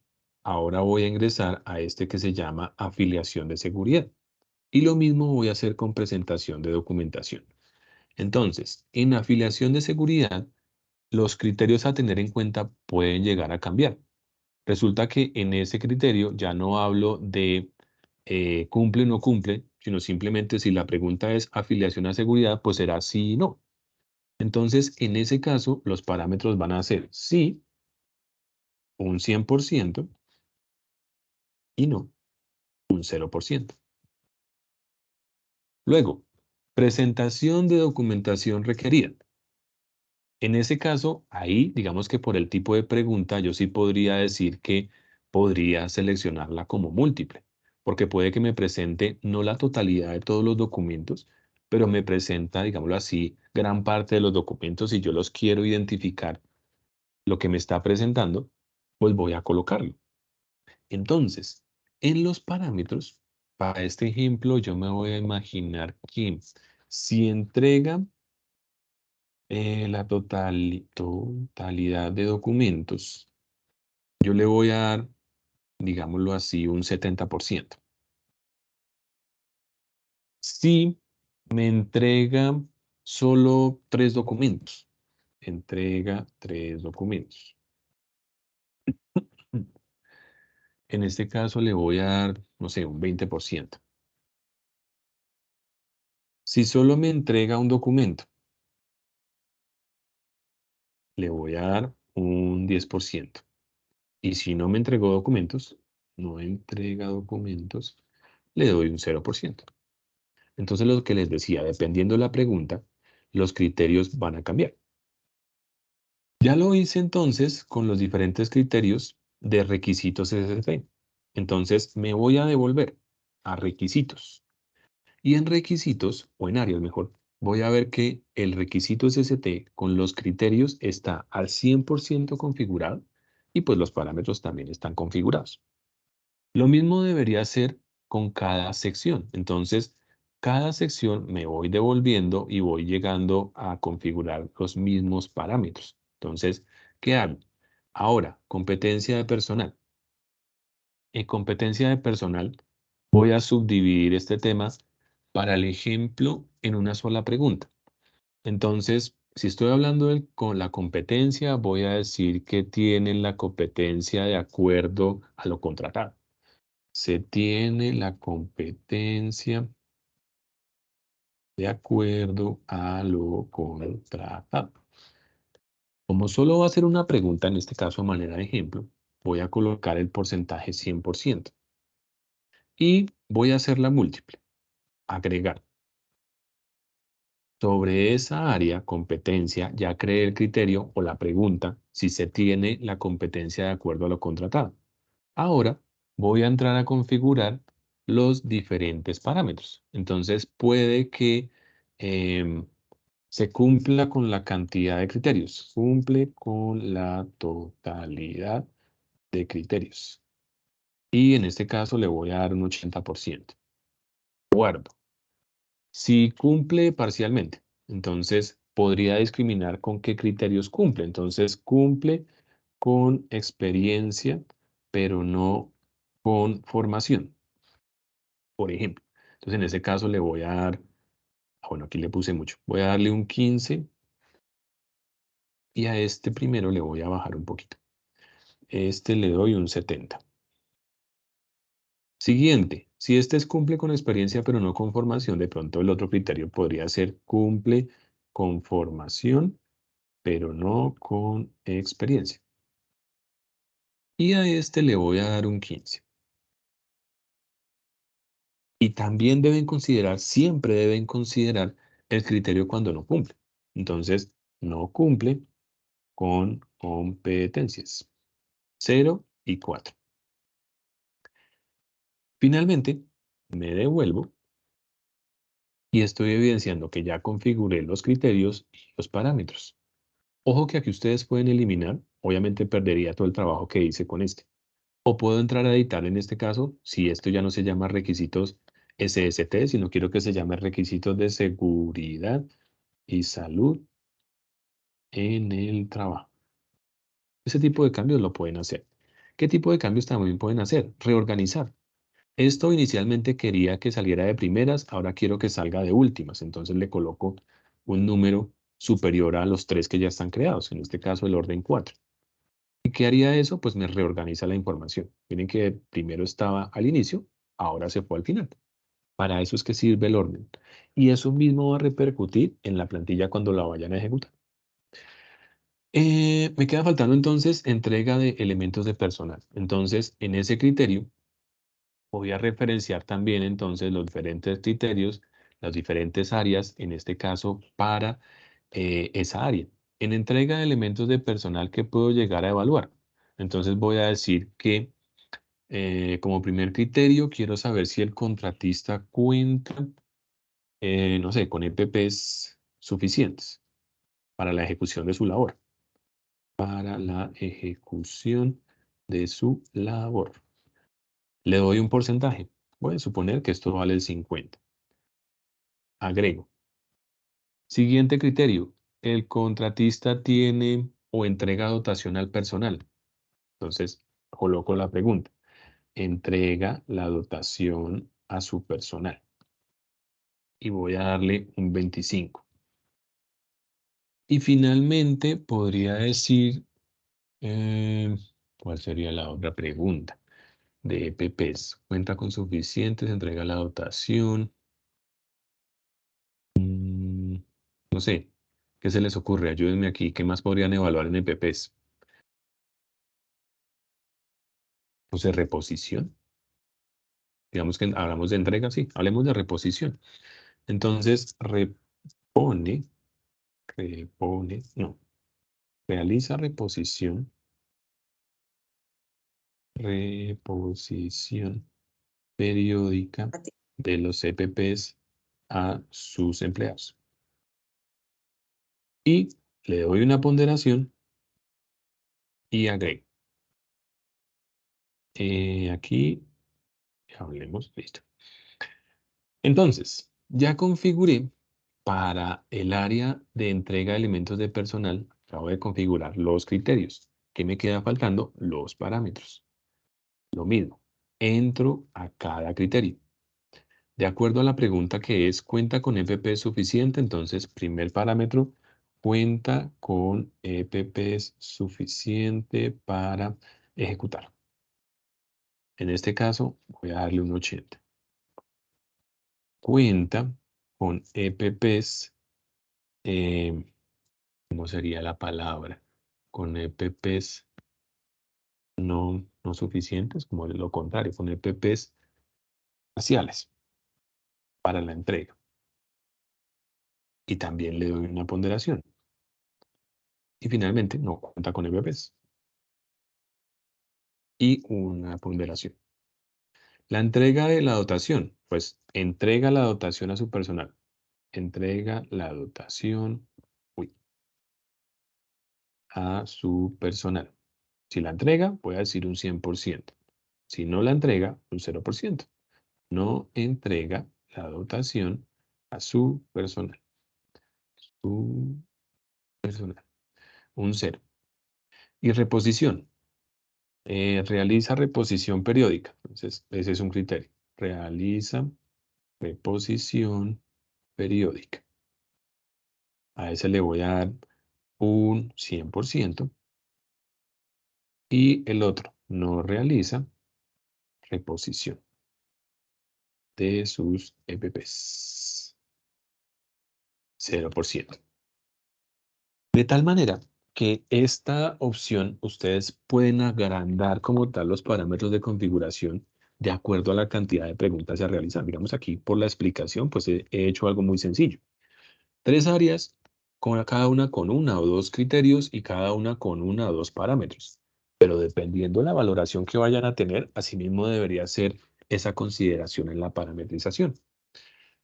ahora voy a ingresar a este que se llama afiliación de seguridad. Y lo mismo voy a hacer con presentación de documentación. Entonces, en afiliación de seguridad, los criterios a tener en cuenta pueden llegar a cambiar. Resulta que en ese criterio ya no hablo de cumple o no cumple, sino simplemente si la pregunta es afiliación a seguridad, pues será sí y no. Entonces, en ese caso, los parámetros van a ser sí, un 100% y no, un 0%. Luego, presentación de documentación requerida. En ese caso, ahí, digamos que por el tipo de pregunta, yo sí podría decir que podría seleccionarla como múltiple, porque puede que me presente no la totalidad de todos los documentos, pero me presenta, digámoslo así, gran parte de los documentos y yo los quiero identificar lo que me está presentando, pues voy a colocarlo. Entonces, en los parámetros, para este ejemplo, yo me voy a imaginar que si entrega la totalidad de documentos, yo le voy a dar, digámoslo así, un 70%. Si me entrega solo 3 documentos, entrega 3 documentos. En este caso le voy a dar, no sé, un 20%. Si solo me entrega un documento, le voy a dar un 10%. Y si no me entregó documentos, no entrega documentos, le doy un 0%. Entonces, lo que les decía, dependiendo de la pregunta, los criterios van a cambiar. Ya lo hice entonces con los diferentes criterios de requisitos SST. Entonces, me voy a devolver a requisitos. Y en requisitos, o en áreas mejor, voy a ver que el requisito SST con los criterios está al 100% configurado y pues los parámetros también están configurados. Lo mismo debería ser con cada sección. Entonces, cada sección me voy devolviendo y voy llegando a configurar los mismos parámetros. Entonces, ¿qué hago? Ahora, competencia de personal. En competencia de personal, voy a subdividir este tema para el ejemplo en una sola pregunta. Entonces, si estoy hablando con la competencia, voy a decir que tienen la competencia de acuerdo a lo contratado. Se tiene la competencia de acuerdo a lo contratado. Como solo va a ser una pregunta, en este caso a manera de ejemplo, voy a colocar el porcentaje 100%. Y voy a hacer la múltiple. Agregar. Sobre esa área, competencia, ya creé el criterio o la pregunta si se tiene la competencia de acuerdo a lo contratado. Ahora voy a entrar a configurar los diferentes parámetros. Entonces puede que se cumpla con la cantidad de criterios. Cumple con la totalidad de criterios. Y en este caso le voy a dar un 80%. Guardo. Si cumple parcialmente, entonces podría discriminar con qué criterios cumple. Entonces cumple con experiencia, pero no con formación, por ejemplo. Entonces en ese caso le voy a dar, bueno, aquí le puse mucho, voy a darle un 15 y a este primero le voy a bajar un poquito. Este le doy un 70. Siguiente, si este cumple con experiencia pero no con formación, de pronto el otro criterio podría ser cumple con formación pero no con experiencia. Y a este le voy a dar un 15. Y también deben considerar, siempre deben considerar el criterio cuando no cumple. Entonces, no cumple con competencias. 0 y 4. Finalmente, me devuelvo y estoy evidenciando que ya configuré los criterios y los parámetros. Ojo que aquí ustedes pueden eliminar, obviamente perdería todo el trabajo que hice con este. O puedo entrar a editar en este caso, si esto ya no se llama requisitos SST, sino quiero que se llame requisitos de seguridad y salud en el trabajo. Ese tipo de cambios lo pueden hacer. ¿Qué tipo de cambios también pueden hacer? Reorganizar. Esto inicialmente quería que saliera de primeras, ahora quiero que salga de últimas. Entonces le coloco un número superior a los 3 que ya están creados, en este caso el orden 4. ¿Y qué haría eso? Pues me reorganiza la información. Miren que primero estaba al inicio, ahora se fue al final. Para eso es que sirve el orden. Y eso mismo va a repercutir en la plantilla cuando la vayan a ejecutar. Me queda faltando entonces entrega de elementos de personal. Entonces, en ese criterio, voy a referenciar también entonces los diferentes criterios, las diferentes áreas, en este caso, para esa área. En entrega de elementos de personal que puedo llegar a evaluar. Entonces voy a decir que como primer criterio quiero saber si el contratista cuenta, no sé, con EPPs suficientes para la ejecución de su labor. Para la ejecución de su labor. Le doy un porcentaje. Voy a suponer que esto vale el 50. Agrego. Siguiente criterio. El contratista tiene o entrega dotación al personal. Entonces, coloco la pregunta. Entrega la dotación a su personal. Y voy a darle un 25. Y finalmente podría decir, ¿cuál sería la otra pregunta? De EPPs. Cuenta con suficientes, entrega la dotación. No sé, ¿qué se les ocurre? Ayúdenme aquí. ¿Qué más podrían evaluar en EPPs? No sé, reposición. Digamos que hablamos de entrega, sí, hablemos de reposición. Entonces, no, realiza reposición periódica de los EPPs a sus empleados. Y le doy una ponderación y agrego. Aquí, hablemos, listo. Entonces, ya configuré para el área de entrega de elementos de personal, acabo de configurar los criterios. ¿Qué me queda faltando? Los parámetros. Lo mismo, entro a cada criterio. De acuerdo a la pregunta que es, ¿cuenta con EPP suficiente? Entonces, primer parámetro, cuenta con EPPs suficiente para ejecutar. En este caso, voy a darle un 80. Cuenta con EPPs, ¿cómo sería la palabra? Con EPPs no suficientes, como lo contrario, con EPPs parciales para la entrega. Y también le doy una ponderación. Y finalmente, no cuenta con EPPs. Y una ponderación. La entrega de la dotación, pues entrega la dotación a su personal. Entrega la dotación a su personal. Si la entrega, voy a decir un 100%. Si no la entrega, un 0%. No entrega la dotación a su personal. Su personal. Un 0. Y reposición. Realiza reposición periódica. Entonces, ese es un criterio. Realiza reposición periódica. A ese le voy a dar un 100%. y el otro no realiza reposición de sus EPPs. 0%. De tal manera que esta opción ustedes pueden agrandar como tal los parámetros de configuración de acuerdo a la cantidad de preguntas a realizar. Digamos aquí por la explicación, pues he hecho algo muy sencillo. 3 áreas, cada una con 1 o 2 criterios y cada una con 1 o 2 parámetros. Pero dependiendo de la valoración que vayan a tener, asimismo debería ser esa consideración en la parametrización.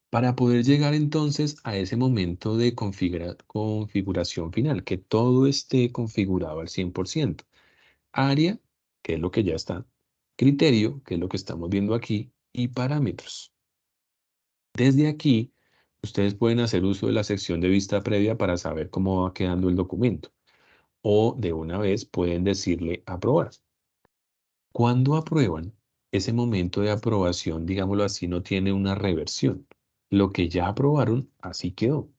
Para poder llegar entonces a ese momento de configuración final, que todo esté configurado al 100%. Área, que es lo que ya está. Criterio, que es lo que estamos viendo aquí. Y parámetros. Desde aquí, ustedes pueden hacer uso de la sección de vista previa para saber cómo va quedando el documento. O de una vez pueden decirle aprobar. Cuando aprueban, ese momento de aprobación, digámoslo así, no tiene una reversión. Lo que ya aprobaron, así quedó.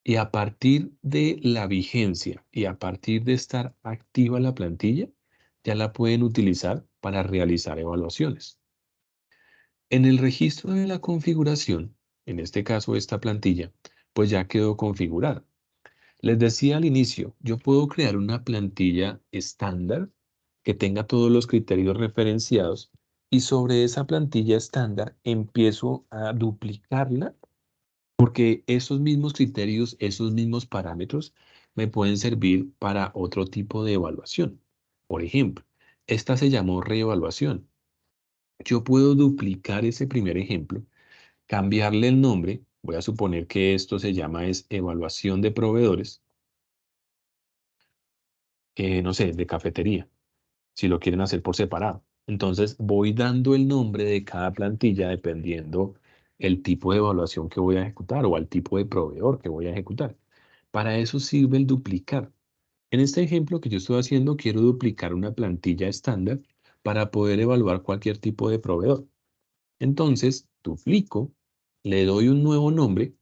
Y a partir de la vigencia y a partir de estar activa la plantilla, ya la pueden utilizar para realizar evaluaciones. En el registro de la configuración, en este caso esta plantilla, pues ya quedó configurada. Les decía al inicio, yo puedo crear una plantilla estándar que tenga todos los criterios referenciados y sobre esa plantilla estándar empiezo a duplicarla porque esos mismos criterios, esos mismos parámetros me pueden servir para otro tipo de evaluación. Por ejemplo, esta se llamó reevaluación. Yo puedo duplicar ese primer ejemplo, cambiarle el nombre. Voy a suponer que esto se llama es evaluación de proveedores, no sé, de cafetería, si lo quieren hacer por separado. Entonces voy dando el nombre de cada plantilla dependiendo el tipo de evaluación que voy a ejecutar o al tipo de proveedor que voy a ejecutar. Para eso sirve el duplicar. En este ejemplo que yo estoy haciendo, quiero duplicar una plantilla estándar para poder evaluar cualquier tipo de proveedor. Entonces, duplico, le doy un nuevo nombre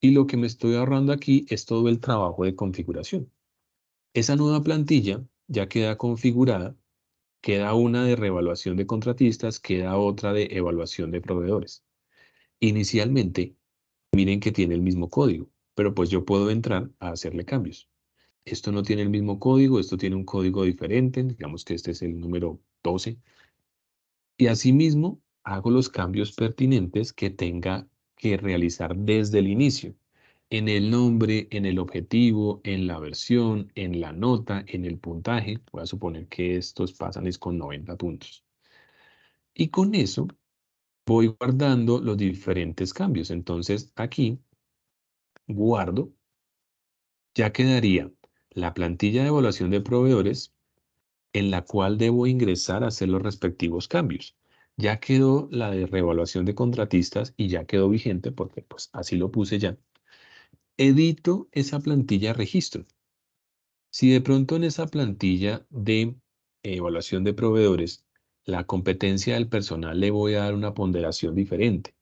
y lo que me estoy ahorrando aquí es todo el trabajo de configuración. Esa nueva plantilla ya queda configurada, queda una de reevaluación de contratistas, queda otra de evaluación de proveedores. Inicialmente, miren que tiene el mismo código, pero pues yo puedo entrar a hacerle cambios. Esto no tiene el mismo código, esto tiene un código diferente, digamos que este es el número 12. Y asimismo, hago los cambios pertinentes que tenga que realizar desde el inicio. En el nombre, en el objetivo, en la versión, en la nota, en el puntaje. Voy a suponer que estos pasan es con 90 puntos. Y con eso voy guardando los diferentes cambios. Entonces aquí guardo, ya quedaría la plantilla de evaluación de proveedores en la cual debo ingresar a hacer los respectivos cambios. Ya quedó la de reevaluación de contratistas y ya quedó vigente porque pues así lo puse ya. Edito esa plantilla registro. Si de pronto en esa plantilla de evaluación de proveedores, la competencia del personal le voy a dar una ponderación diferente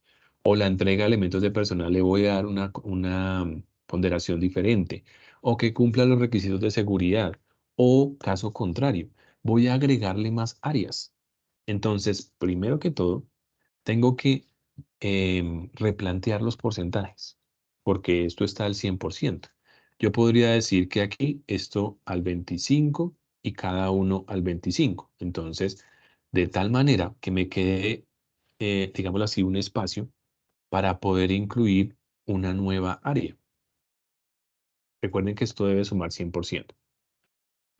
o la entrega de elementos de personal le voy a dar una ponderación diferente o que cumpla los requisitos de seguridad o caso contrario, voy a agregarle más áreas. Entonces, primero que todo, tengo que replantear los porcentajes porque esto está al 100%. Yo podría decir que aquí esto al 25 y cada uno al 25. Entonces, de tal manera que me quede, digámoslo así, un espacio para poder incluir una nueva área. Recuerden que esto debe sumar 100%.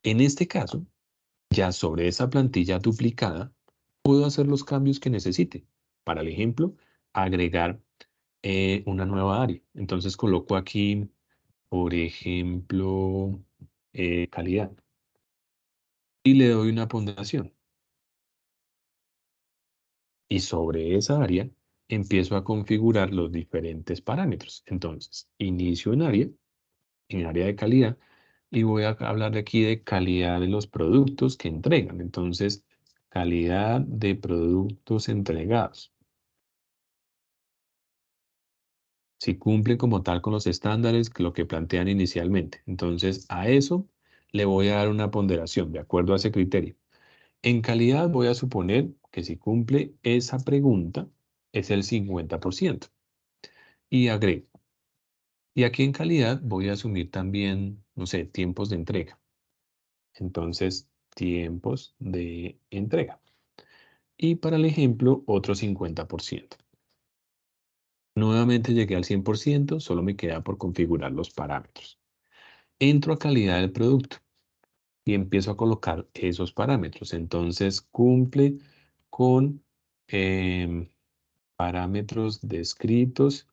En este caso, ya sobre esa plantilla duplicada, puedo hacer los cambios que necesite. Para el ejemplo, agregar una nueva área. Entonces coloco aquí, por ejemplo, calidad y le doy una ponderación. Y sobre esa área empiezo a configurar los diferentes parámetros. Entonces, inicio en área de calidad, y voy a hablar de aquí de calidad de los productos que entregan. Entonces, calidad de productos entregados. Si cumplen como tal con los estándares, lo que plantean inicialmente. Entonces, a eso le voy a dar una ponderación de acuerdo a ese criterio. En calidad voy a suponer que si cumple esa pregunta es el 50%. Y agrego. Y aquí en calidad voy a asumir también, no sé, tiempos de entrega. Entonces, tiempos de entrega. Y para el ejemplo, otro 50%. Nuevamente llegué al 100%, solo me queda por configurar los parámetros. Entro a calidad del producto y empiezo a colocar esos parámetros. Entonces, cumple con parámetros descritos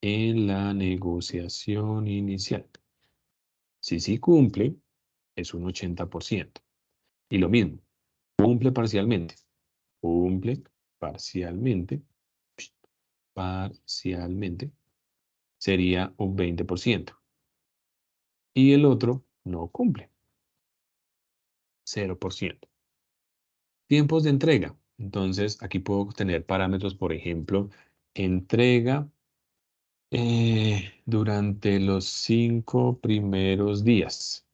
en la negociación inicial. Si sí cumple, es un 80%. Y lo mismo, cumple parcialmente. Cumple parcialmente. Parcialmente sería un 20%. Y el otro no cumple. 0%. Tiempos de entrega. Entonces, aquí puedo tener parámetros, por ejemplo, entrega durante los 5 primeros días,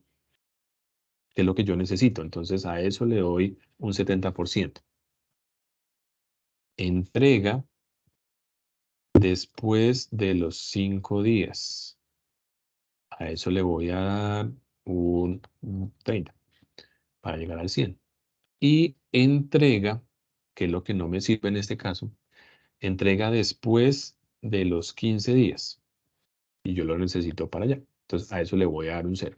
que es lo que yo necesito. Entonces, a eso le doy un 70%. Entrega después de los 5 días. A eso le voy a dar un 30 para llegar al 100. Y entrega, que es lo que no me sirve en este caso, entrega después de los 15 días. Y yo lo necesito para allá. Entonces, a eso le voy a dar un 0.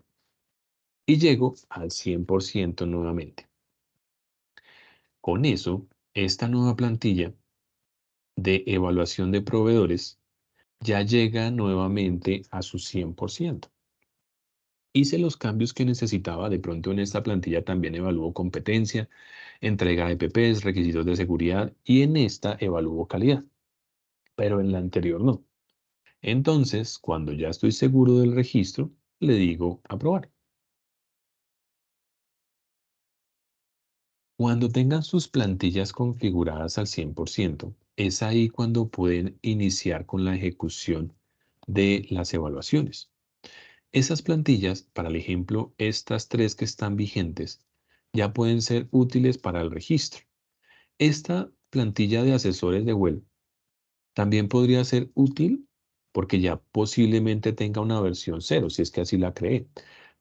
Y llego al 100% nuevamente. Con eso, esta nueva plantilla de evaluación de proveedores ya llega nuevamente a su 100%. Hice los cambios que necesitaba. De pronto en esta plantilla también evalúo competencia, entrega de PPs, requisitos de seguridad, y en esta evalúo calidad, pero en la anterior no. Entonces, cuando ya estoy seguro del registro, le digo aprobar. Cuando tengan sus plantillas configuradas al 100%, es ahí cuando pueden iniciar con la ejecución de las evaluaciones. Esas plantillas, para el ejemplo, estas 3 que están vigentes, ya pueden ser útiles para el registro. Esta plantilla de asesores de web también podría ser útil porque ya posiblemente tenga una versión 0, si es que así la creé.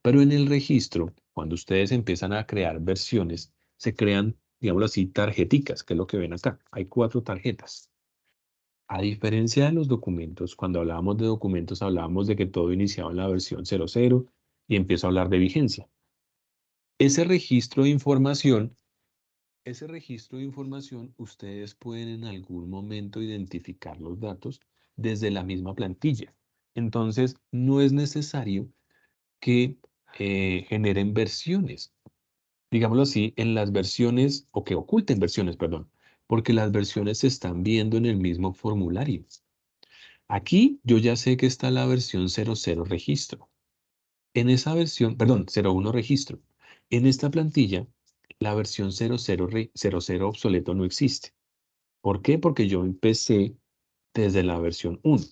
Pero en el registro, cuando ustedes empiezan a crear versiones, se crean, digámoslo así, tarjeticas, que es lo que ven acá. Hay 4 tarjetas. A diferencia de los documentos, cuando hablábamos de documentos, hablábamos de que todo iniciaba en la versión 00 y empiezo a hablar de vigencia. Ese registro de información, ustedes pueden en algún momento identificar los datos desde la misma plantilla. Entonces, no es necesario que generen versiones, digámoslo así, en las versiones, o que oculten versiones, perdón, porque las versiones se están viendo en el mismo formulario. Aquí yo ya sé que está la versión 00 registro. En esa versión, perdón, 01 registro. En esta plantilla, la versión 00 obsoleto no existe. ¿Por qué? Porque yo empecé desde la versión 1.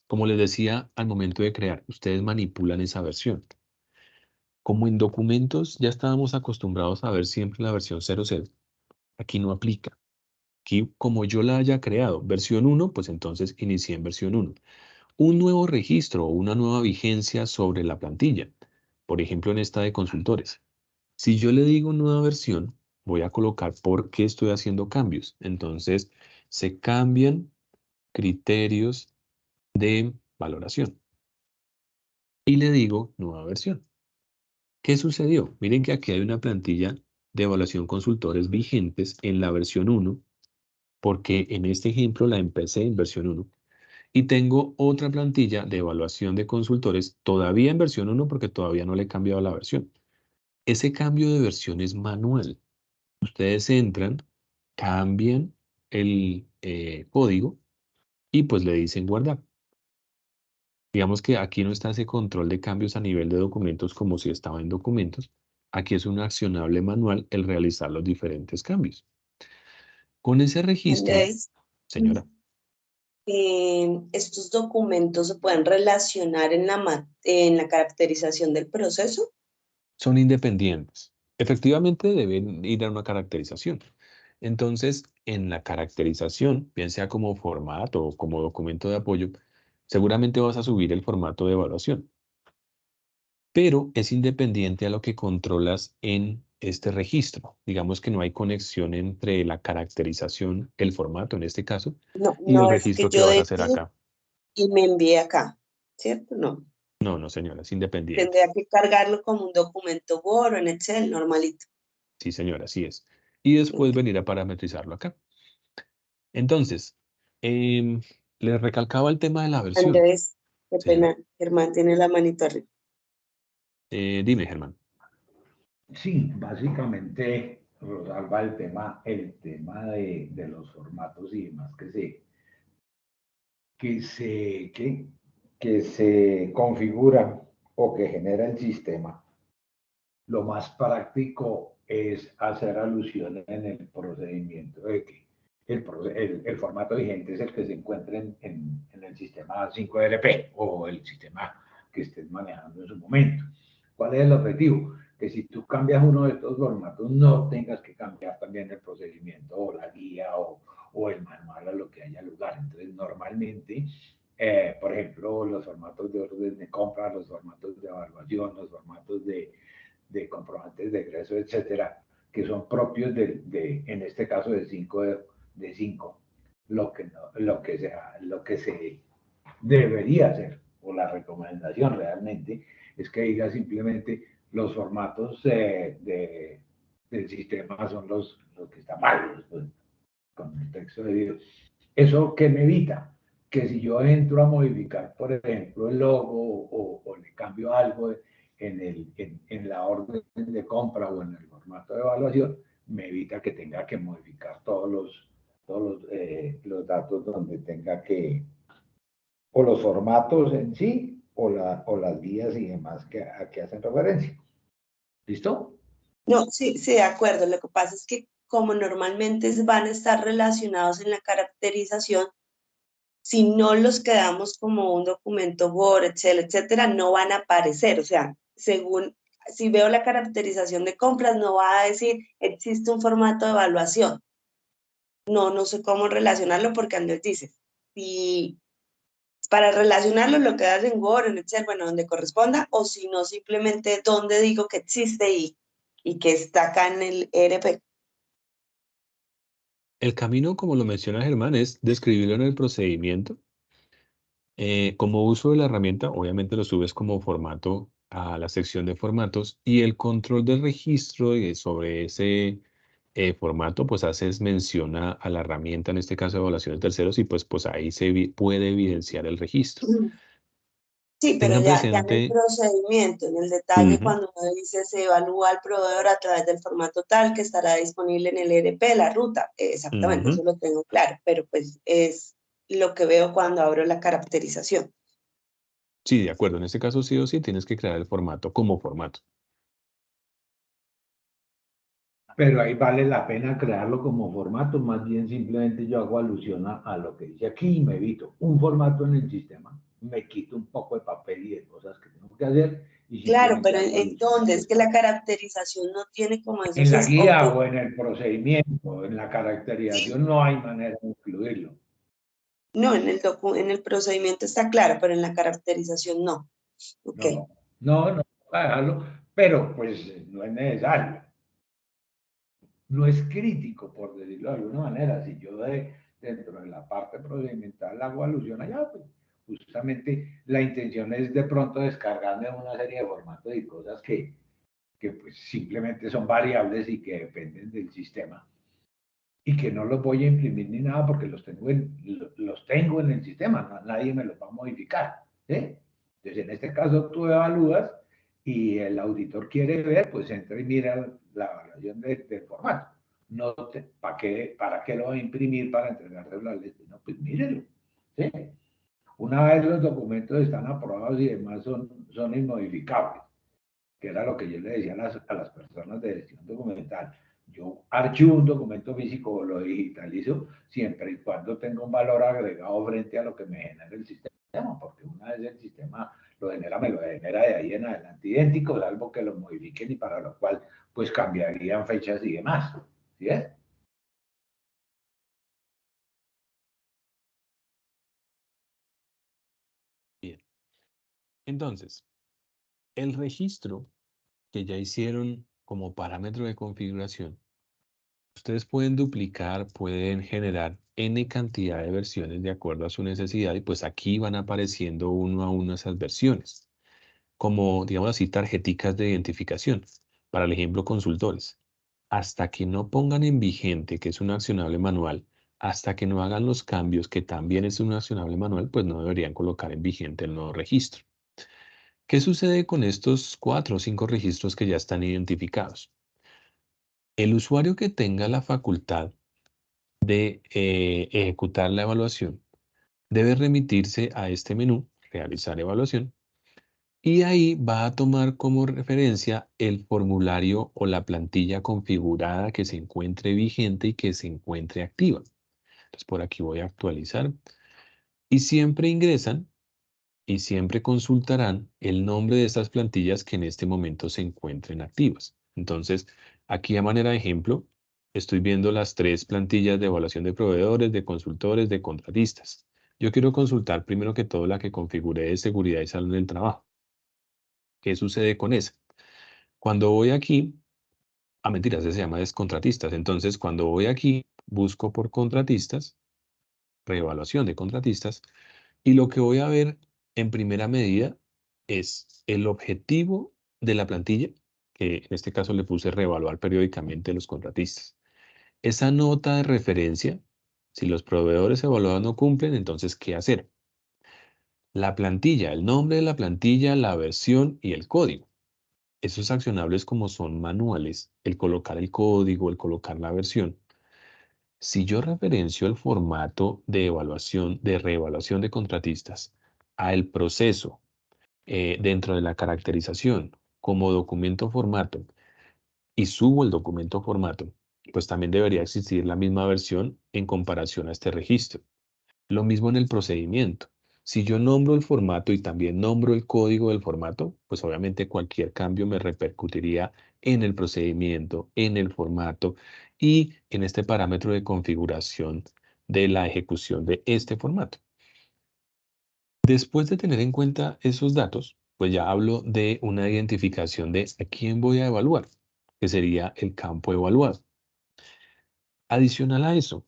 Como les decía al momento de crear, ustedes manipulan esa versión. Como en documentos ya estábamos acostumbrados a ver siempre la versión 00, aquí no aplica. Aquí, como yo la haya creado, versión 1, pues entonces inicié en versión 1. Un nuevo registro o una nueva vigencia sobre la plantilla. Por ejemplo, en esta de consultores. Si yo le digo nueva versión, voy a colocar por qué estoy haciendo cambios. Entonces, se cambian criterios de valoración. Y le digo nueva versión. ¿Qué sucedió? Miren que aquí hay una plantilla de evaluación consultores vigentes en la versión 1, porque en este ejemplo la empecé en versión 1. Y tengo otra plantilla de evaluación de consultores todavía en versión 1 porque todavía no le he cambiado la versión. Ese cambio de versión es manual. Ustedes entran, cambian el código y pues le dicen guardar. Digamos que aquí no está ese control de cambios a nivel de documentos como si estaba en documentos. Aquí es un accionable manual el realizar los diferentes cambios. Con ese registro, Andrés, señora. ¿estos documentos se pueden relacionar en la caracterización del proceso? Son independientes. Efectivamente deben ir a una caracterización. Entonces, en la caracterización, bien sea como formato o como documento de apoyo, seguramente vas a subir el formato de evaluación, pero es independiente a lo que controlas en este registro. Digamos que no hay conexión entre la caracterización, el formato en este caso, No, y el no es que registro que yo vas a hacer edite acá. y me envíe acá, ¿cierto? No. No, no, señora, es independiente. Tendría que cargarlo como un documento Word o en Excel normalito. Sí, señora, así es. Y después Ok. venir a parametrizarlo acá. Entonces, em, les recalcaba el tema de la versión. Andrés, qué Señora, pena, Germán tiene la manito arriba. dime, Germán. Sí, básicamente, Rosalba, el tema de los formatos y demás que se, que, que se configura o que genera el sistema, lo más práctico es hacer alusión en el procedimiento de que el formato vigente es el que se encuentra en el sistema 5RP o el sistema que estés manejando en su momento. ¿Cuál es el objetivo? Que si tú cambias uno de estos formatos, no tengas que cambiar también el procedimiento o la guía o el manual a lo que haya lugar. Entonces, normalmente, por ejemplo, los formatos de orden de compra, los formatos de evaluación, los formatos de comprobantes de egreso, etcétera, que son propios en este caso de 5, lo que se debería hacer, o la recomendación realmente, es que diga simplemente los formatos del sistema son los que están mal, pues, con el texto de Dios. ¿Eso qué me evita? Que si yo entro a modificar, por ejemplo, el logo o le cambio algo en la orden de compra o en el formato de evaluación, me evita que tenga que modificar los datos donde tenga que, o los formatos en sí, o las guías y demás a que hacen referencia. ¿Listo? No, sí, sí, de acuerdo. Lo que pasa es que como normalmente van a estar relacionados en la caracterización, si no los quedamos como un documento Word, Excel, etcétera, no van a aparecer. O sea, según, si veo la caracterización de compras, no va a decir existe un formato de evaluación. No, no sé cómo relacionarlo porque Andrés dice, si para relacionarlo lo quedas en Word, en Excel, bueno, donde corresponda, o si no, simplemente donde digo que existe y que está acá en el ERP. El camino, como lo menciona Germán, es describirlo en el procedimiento. Como uso de la herramienta, obviamente lo subes como formato a la sección de formatos y el control del registro sobre ese formato, pues haces mención a la herramienta, en este caso evaluación de terceros, y pues ahí puede evidenciar el registro. Sí, pero Tengan ya en el presente, procedimiento, en el detalle, ujú, cuando uno dice se evalúa al proveedor a través del formato tal que estará disponible en el ERP, la ruta, exactamente, ujú, eso lo tengo claro, pero pues es lo que veo cuando abro la caracterización. sí, de acuerdo, en este caso sí o sí tienes que crear el formato como formato. Pero ahí vale la pena crearlo como formato, más bien simplemente yo hago alusión a lo que dice aquí y me evito un formato en el sistema, me quito un poco de papel y de cosas que tengo que hacer y Claro, simplemente pero hago ¿en alusión a dónde? que Es que está la caracterización no tiene como en esos la guía spots. o en el procedimiento, en la caracterización, no hay manera de incluirlo. No, en el procedimiento está claro, pero en la caracterización no. Ok. No, para dejarlo, pero pues no es necesario. No es crítico, por decirlo de alguna manera. Si yo dentro de la parte procedimental hago alusión allá, pues justamente la intención es de pronto descargarme una serie de formatos y cosas que pues simplemente son variables y que dependen del sistema y que no los voy a imprimir ni nada porque los tengo en el sistema, nadie me los va a modificar. ¿Sí? Entonces, en este caso, tú evalúas y el auditor quiere ver, pues entra y mira la evaluación del formato. No ¿para qué lo va a imprimir para entregárselo al este? No, pues mírelo. ¿Sí? Una vez los documentos están aprobados y demás son inmodificables, que era lo que yo le decía a las personas de gestión documental. Yo archivo un documento físico o lo digitalizo siempre y cuando tenga un valor agregado frente a lo que me genera el sistema, porque una vez el sistema lo genera, me lo genera de ahí en adelante idéntico, salvo que lo modifiquen y para lo cual pues cambiarían fechas y demás. ¿Sí es? Bien. Entonces, el registro que ya hicieron como parámetro de configuración, ustedes pueden duplicar, pueden generar n cantidad de versiones de acuerdo a su necesidad y pues aquí van apareciendo uno a uno esas versiones, como digamos así tarjeticas de identificación. Para el ejemplo, consultores. Hasta que no pongan en vigente, que es un accionable manual, hasta que no hagan los cambios, que también es un accionable manual, pues no deberían colocar en vigente el nuevo registro. ¿Qué sucede con estos 4 o 5 registros que ya están identificados? El usuario que tenga la facultad de ejecutar la evaluación debe remitirse a este menú, realizar evaluación, y ahí va a tomar como referencia el formulario o la plantilla configurada que se encuentre vigente y que se encuentre activa. Entonces por aquí voy a actualizar y siempre ingresan y siempre consultarán el nombre de estas plantillas que en este momento se encuentren activas. Entonces, aquí a manera de ejemplo, estoy viendo las 3 plantillas de evaluación de proveedores, de consultores, de contratistas. Yo quiero consultar primero que todo la que configuré de seguridad y salud del trabajo. ¿Qué sucede con esa? Cuando voy aquí, mentiras, se llama descontratistas. Entonces, cuando voy aquí, busco por contratistas, reevaluación de contratistas, y lo que voy a ver en primera medida es el objetivo de la plantilla, que en este caso le puse reevaluar periódicamente los contratistas. Esa nota de referencia, si los proveedores evaluados no cumplen, entonces, ¿qué hacer? La plantilla, el nombre de la plantilla, la versión y el código. Esos accionables como son manuales, el colocar el código, el colocar la versión. Si yo referencio el formato de evaluación, de reevaluación de contratistas al proceso dentro de la caracterización como documento formato y subo el documento formato, pues también debería existir la misma versión en comparación a este registro. Lo mismo en el procedimiento. Si yo nombro el formato y también nombro el código del formato, pues obviamente cualquier cambio me repercutiría en el procedimiento, en el formato y en este parámetro de configuración de la ejecución de este formato. Después de tener en cuenta esos datos, pues ya hablo de una identificación de a quién voy a evaluar, que sería el campo evaluado. Adicional a eso,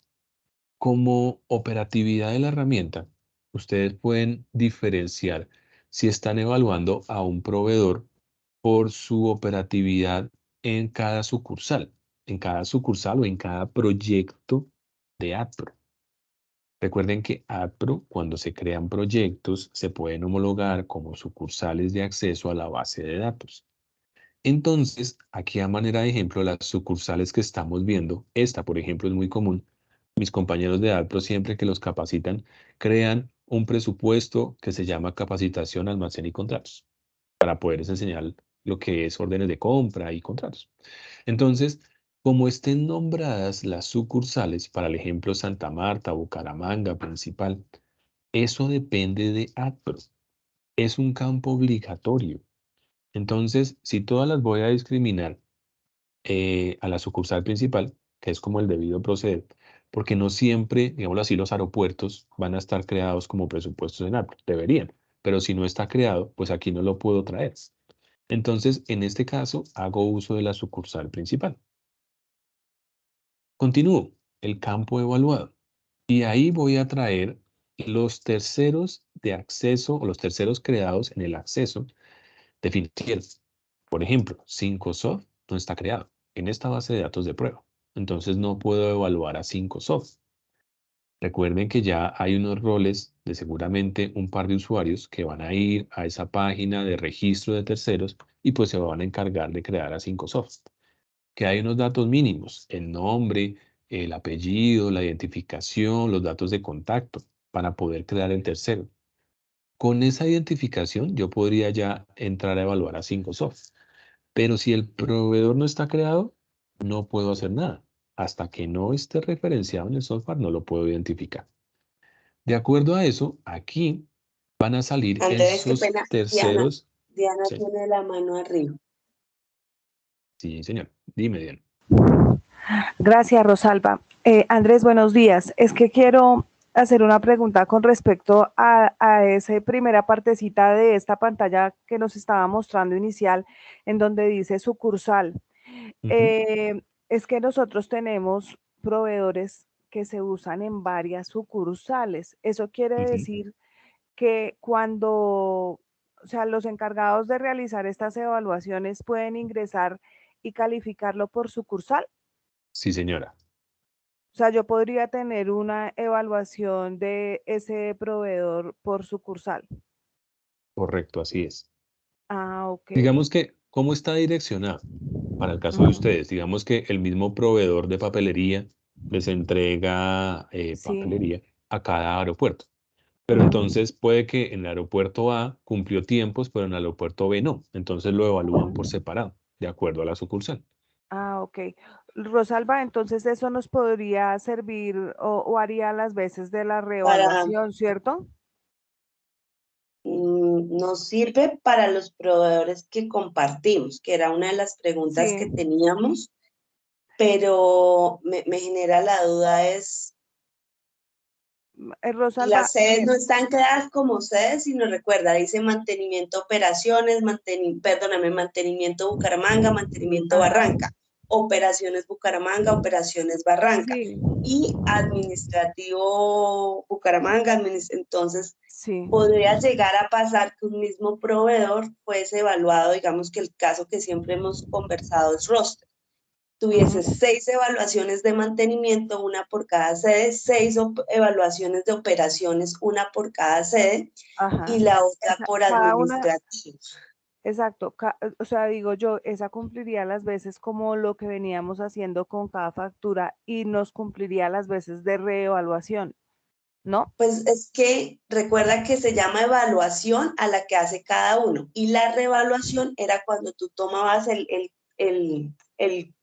como operatividad de la herramienta, ustedes pueden diferenciar si están evaluando a un proveedor por su operatividad en cada sucursal o en cada proyecto de AdPro. Recuerden que AdPro, cuando se crean proyectos, se pueden homologar como sucursales de acceso a la base de datos. Entonces, aquí a manera de ejemplo, las sucursales que estamos viendo, esta por ejemplo es muy común. Mis compañeros de AdPro siempre que los capacitan, crean un presupuesto que se llama capacitación, almacén y contratos, para poderles enseñar lo que es órdenes de compra y contratos. Entonces, como estén nombradas las sucursales, para el ejemplo Santa Marta, Bucaramanga, Principal, eso depende de AdPro. Es un campo obligatorio. Entonces, si todas las voy a discriminar a la sucursal principal, que es como el debido proceder, porque no siempre, digámoslo así, los aeropuertos van a estar creados como presupuestos en AdPro. Deberían, pero si no está creado, pues aquí no lo puedo traer. Entonces, en este caso, hago uso de la sucursal principal. Continúo el campo evaluado y ahí voy a traer los terceros de acceso o los terceros creados en el acceso de financiero. Por ejemplo, 5Soft no está creado en esta base de datos de prueba. Entonces no puedo evaluar a 5Soft. Recuerden que ya hay unos roles de seguramente un par de usuarios que van a ir a esa página de registro de terceros y pues se van a encargar de crear a 5Soft. Que hay unos datos mínimos, el nombre, el apellido, la identificación, los datos de contacto para poder crear el tercero. Con esa identificación yo podría ya entrar a evaluar a 5Soft. Pero si el proveedor no está creado, no puedo hacer nada. Hasta que no esté referenciado en el software, no lo puedo identificar. De acuerdo a eso, aquí van a salir Andrés, qué esos pena. terceros. Diana Sí, tiene la mano arriba. sí, señor. Dime, Diana. Gracias, Rosalba. Andrés, buenos días. Es que quiero hacer una pregunta con respecto a esa primera partecita de esta pantalla que nos estaba mostrando inicial, en donde dice sucursal. Ujú, Es que nosotros tenemos proveedores que se usan en varias sucursales. Eso quiere ujú. decir que cuando, o sea, los encargados de realizar estas evaluaciones pueden ingresar y calificarlo por sucursal. Sí, señora. O sea, yo podría tener una evaluación de ese proveedor por sucursal. Correcto, así es. Ah, ok. Digamos que, ¿cómo está direccionado? Para el caso de Ujú. ustedes, digamos que el mismo proveedor de papelería les entrega Sí. papelería a cada aeropuerto. Pero Ujú. entonces puede que en el aeropuerto A cumplió tiempos, pero en el aeropuerto B no. Entonces lo evalúan por separado, de acuerdo a la sucursal. Ah, ok. Rosalba, entonces eso nos podría servir o haría las veces de la Para, reevaluación, ¿cierto? nos sirve para los proveedores que compartimos, que era una de las preguntas Sí. que teníamos, pero me genera la duda es, Rosalba, las sedes no están creadas como sedes, sino recuerda, dice mantenimiento operaciones, mantenimiento Bucaramanga, mantenimiento ajá, Barranca, operaciones Bucaramanga, operaciones Barranca sí, y administrativo Bucaramanga, entonces sí, podría llegar a pasar que un mismo proveedor fuese evaluado, digamos que el caso que siempre hemos conversado es roster, tuviese ujú, 6 evaluaciones de mantenimiento, una por cada sede, 6 evaluaciones de operaciones, una por cada sede, y ajá. la otra por Cada una, administrativo. exacto, o sea, digo yo, esa cumpliría las veces como lo que veníamos haciendo con cada factura y nos cumpliría las veces de reevaluación, ¿no? Pues es que recuerda que se llama evaluación a la que hace cada uno, y la reevaluación era cuando tú tomabas el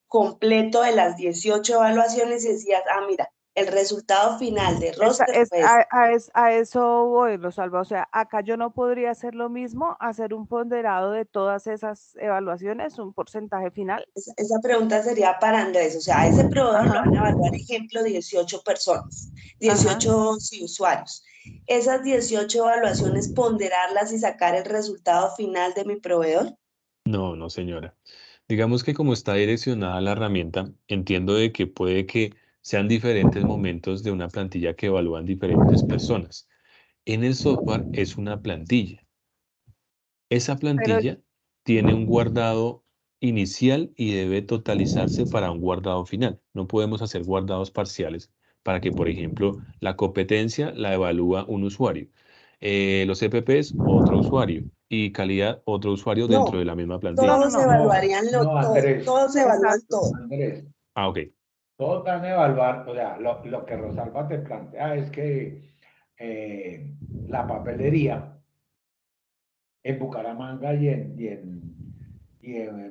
completo de las 18 evaluaciones y decías, ah, mira, el resultado final de roster fue este. A eso voy, Rosalba. O sea, acá yo no podría hacer lo mismo, hacer un ponderado de todas esas evaluaciones, un porcentaje final. Esa pregunta sería para Andrés, o sea, a ese proveedor lo Ajá, van a evaluar, ejemplo, 18 personas, ajá. 18 sí, usuarios. Esas 18 evaluaciones, ponderarlas y sacar el resultado final de mi proveedor. No, no, señora. Digamos que como está direccionada la herramienta, entiendo de que puede que sean diferentes momentos de una plantilla que evalúan diferentes personas. En el software es una plantilla. Esa Pero, plantilla tiene un guardado inicial y debe totalizarse para un guardado final. No podemos hacer guardados parciales para que, por ejemplo, la competencia la evalúa un usuario, los EPPs otro usuario y calidad otro usuario dentro No, de la misma plantilla. todos no. No, evaluarían no, todo, Andrés, todos evalúan Exacto. todo. Andrés, Ah, ok. todos van a evaluar, o sea, lo que Rosalba te plantea es que la papelería en Bucaramanga y en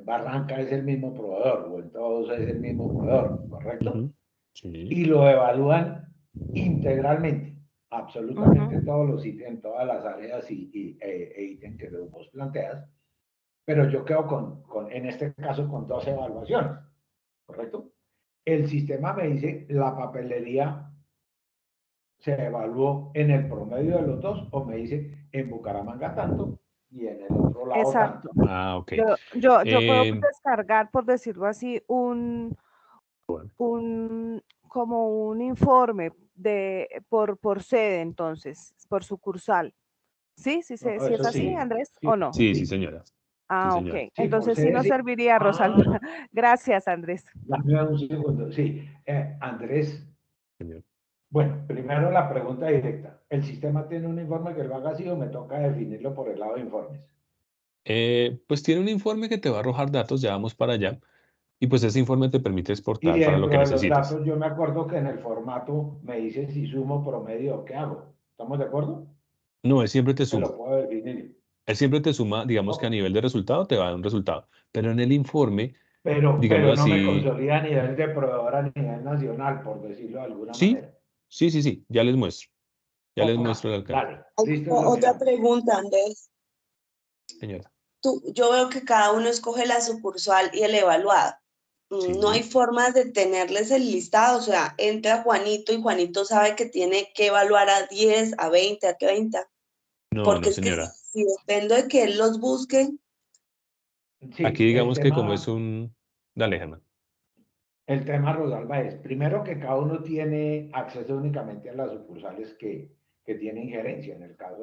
Barranca es el mismo proveedor, o en todos es el mismo proveedor, ¿correcto? Ujú, sí. Y lo evalúan integralmente, Ujú. absolutamente todos los ítems, en todas las áreas e ítems que vos planteas, pero yo quedo en este caso, con 2 evaluaciones, ¿correcto? El sistema me dice, la papelería se evaluó en el promedio de los dos, o me dice, en Bucaramanga tanto y en el otro lado tanto. Exacto. Ah, ok. Yo puedo Eh, descargar, por decirlo así, bueno, como un informe por sede, entonces, por sucursal. ¿Sí? No, Sí es eso así, sí, Andrés, sí, ¿o no? sí, sí, sí, señora. Sí, Ah, ok. señora. sí, por Entonces sí sede, nos sí. serviría, Rosalba. Ah, Gracias, Andrés. dame un segundo, sí. Andrés, Señor. bueno, primero la pregunta directa. ¿El sistema tiene un informe que lo haga así o me toca definirlo por el lado de informes? Pues tiene un informe que te va a arrojar datos, ya vamos para allá, y pues ese informe te permite Y exportar para lo que dentro de los necesites. datos, yo me acuerdo que en el formato me dice si sumo promedio o qué hago. ¿Estamos de acuerdo? No, él siempre te Se lo suma. puedo definir. Él siempre te suma, digamos que a Ok. nivel de resultado te va a dar un resultado, pero en el informe Digámoslo pero no me así. consolida a nivel de proveedor a nivel nacional, por decirlo de alguna Sí, manera. sí, sí, sí, ya les muestro. Ya les Ojalá, muestro el alcance. dale, Hay listo, como lo otra miramos. pregunta, Andrés. Señora. Yo veo que cada uno escoge la sucursal y el evaluado. No hay Sí. formas de tenerles el listado, o sea, entra Juanito y Juanito sabe que tiene que evaluar a 10, a 20, a 30, No, porque no, es que señora. si dependo de que él los busque, Aquí Sí, digamos que como es un... Dale, Germán. el tema, Rosalba, es primero que cada uno tiene acceso únicamente a las sucursales que tiene injerencia. En el caso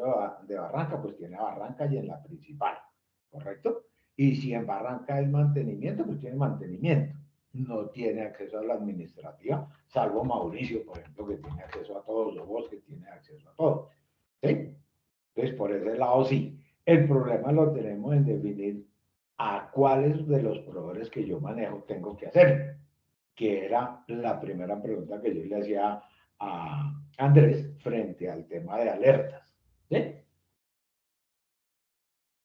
de Barranca, pues tiene a Barranca y en la principal, ¿correcto? Y si en Barranca hay mantenimiento, pues tiene mantenimiento. No tiene acceso a la administrativa, salvo Mauricio, por ejemplo, que tiene acceso a todos, o vos que tiene acceso a todos. ¿Sí? Entonces, por ese lado sí. El problema lo tenemos en definir a cuáles de los proveedores que yo manejo tengo que hacer, que era la primera pregunta que yo le hacía a Andrés frente al tema de alertas. ¿Sí?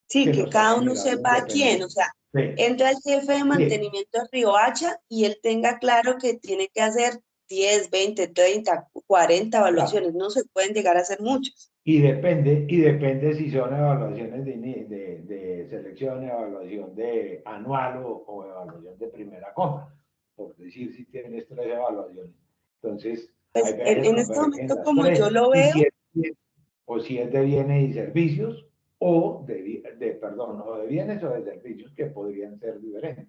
sí, Que que nos cada toca uno mirarlo sepa a quién, o independiente. sea, Sí, entra el jefe de sí, mantenimiento de Riohacha y él tenga claro que tiene que hacer 10, 20, 30, 40 claro. evaluaciones, no se pueden llegar a hacer muchos. Y depende si son evaluaciones de selección, evaluación de anual o evaluación de primera compra, por decir si tienes tres evaluaciones. Entonces, hay Pues veces en este convergen momento, las como yo tres. lo Y veo, si es, o si es de bienes y servicios, o perdón, o de bienes o de servicios que podrían ser diferentes.